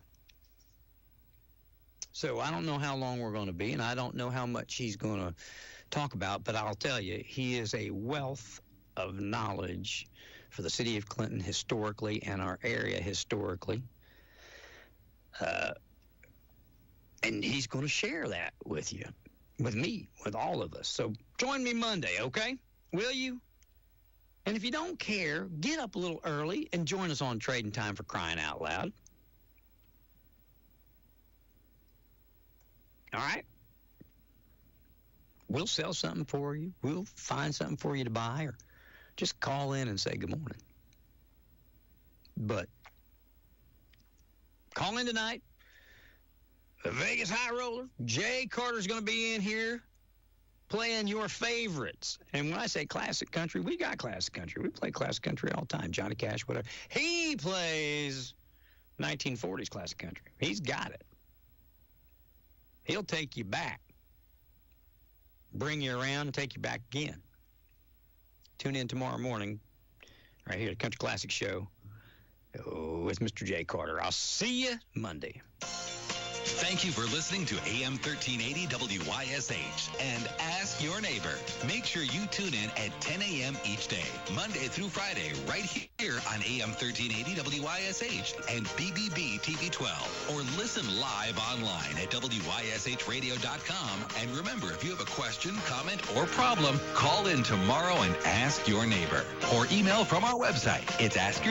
B: So I don't know how long we're going to be, and I don't know how much he's going to talk about, but I'll tell you, he is a wealth of knowledge for the city of Clinton historically and our area historically. And he's going to share that with you, with me, with all of us. So join me Monday, okay? Will you? And if you don't care, get up a little early and join us on Trading Time, for crying out loud. All right? We'll sell something for you. We'll find something for you to buy, or just call in and say good morning. But call in tonight. The Vegas High Roller, Jay Carter's going to be in here playing your favorites. And when I say classic country, we got classic country. We play classic country all the time. Johnny Cash, whatever. He plays 1940s classic country. He's got it. He'll take you back, bring you around, and take you back again. Tune in tomorrow morning, right here at the Country Classic Show with Mr. Jay Carter. I'll see you Monday.
A: Thank you for listening to AM 1380 WYSH and Ask Your Neighbor. Make sure you tune in at 10 a.m. each day, Monday through Friday, right here on AM 1380 WYSH and BBB TV 12. Or listen live online at WYSHradio.com. And remember, if you have a question, comment, or problem, call in tomorrow and ask your neighbor. Or email from our website. It's Ask Your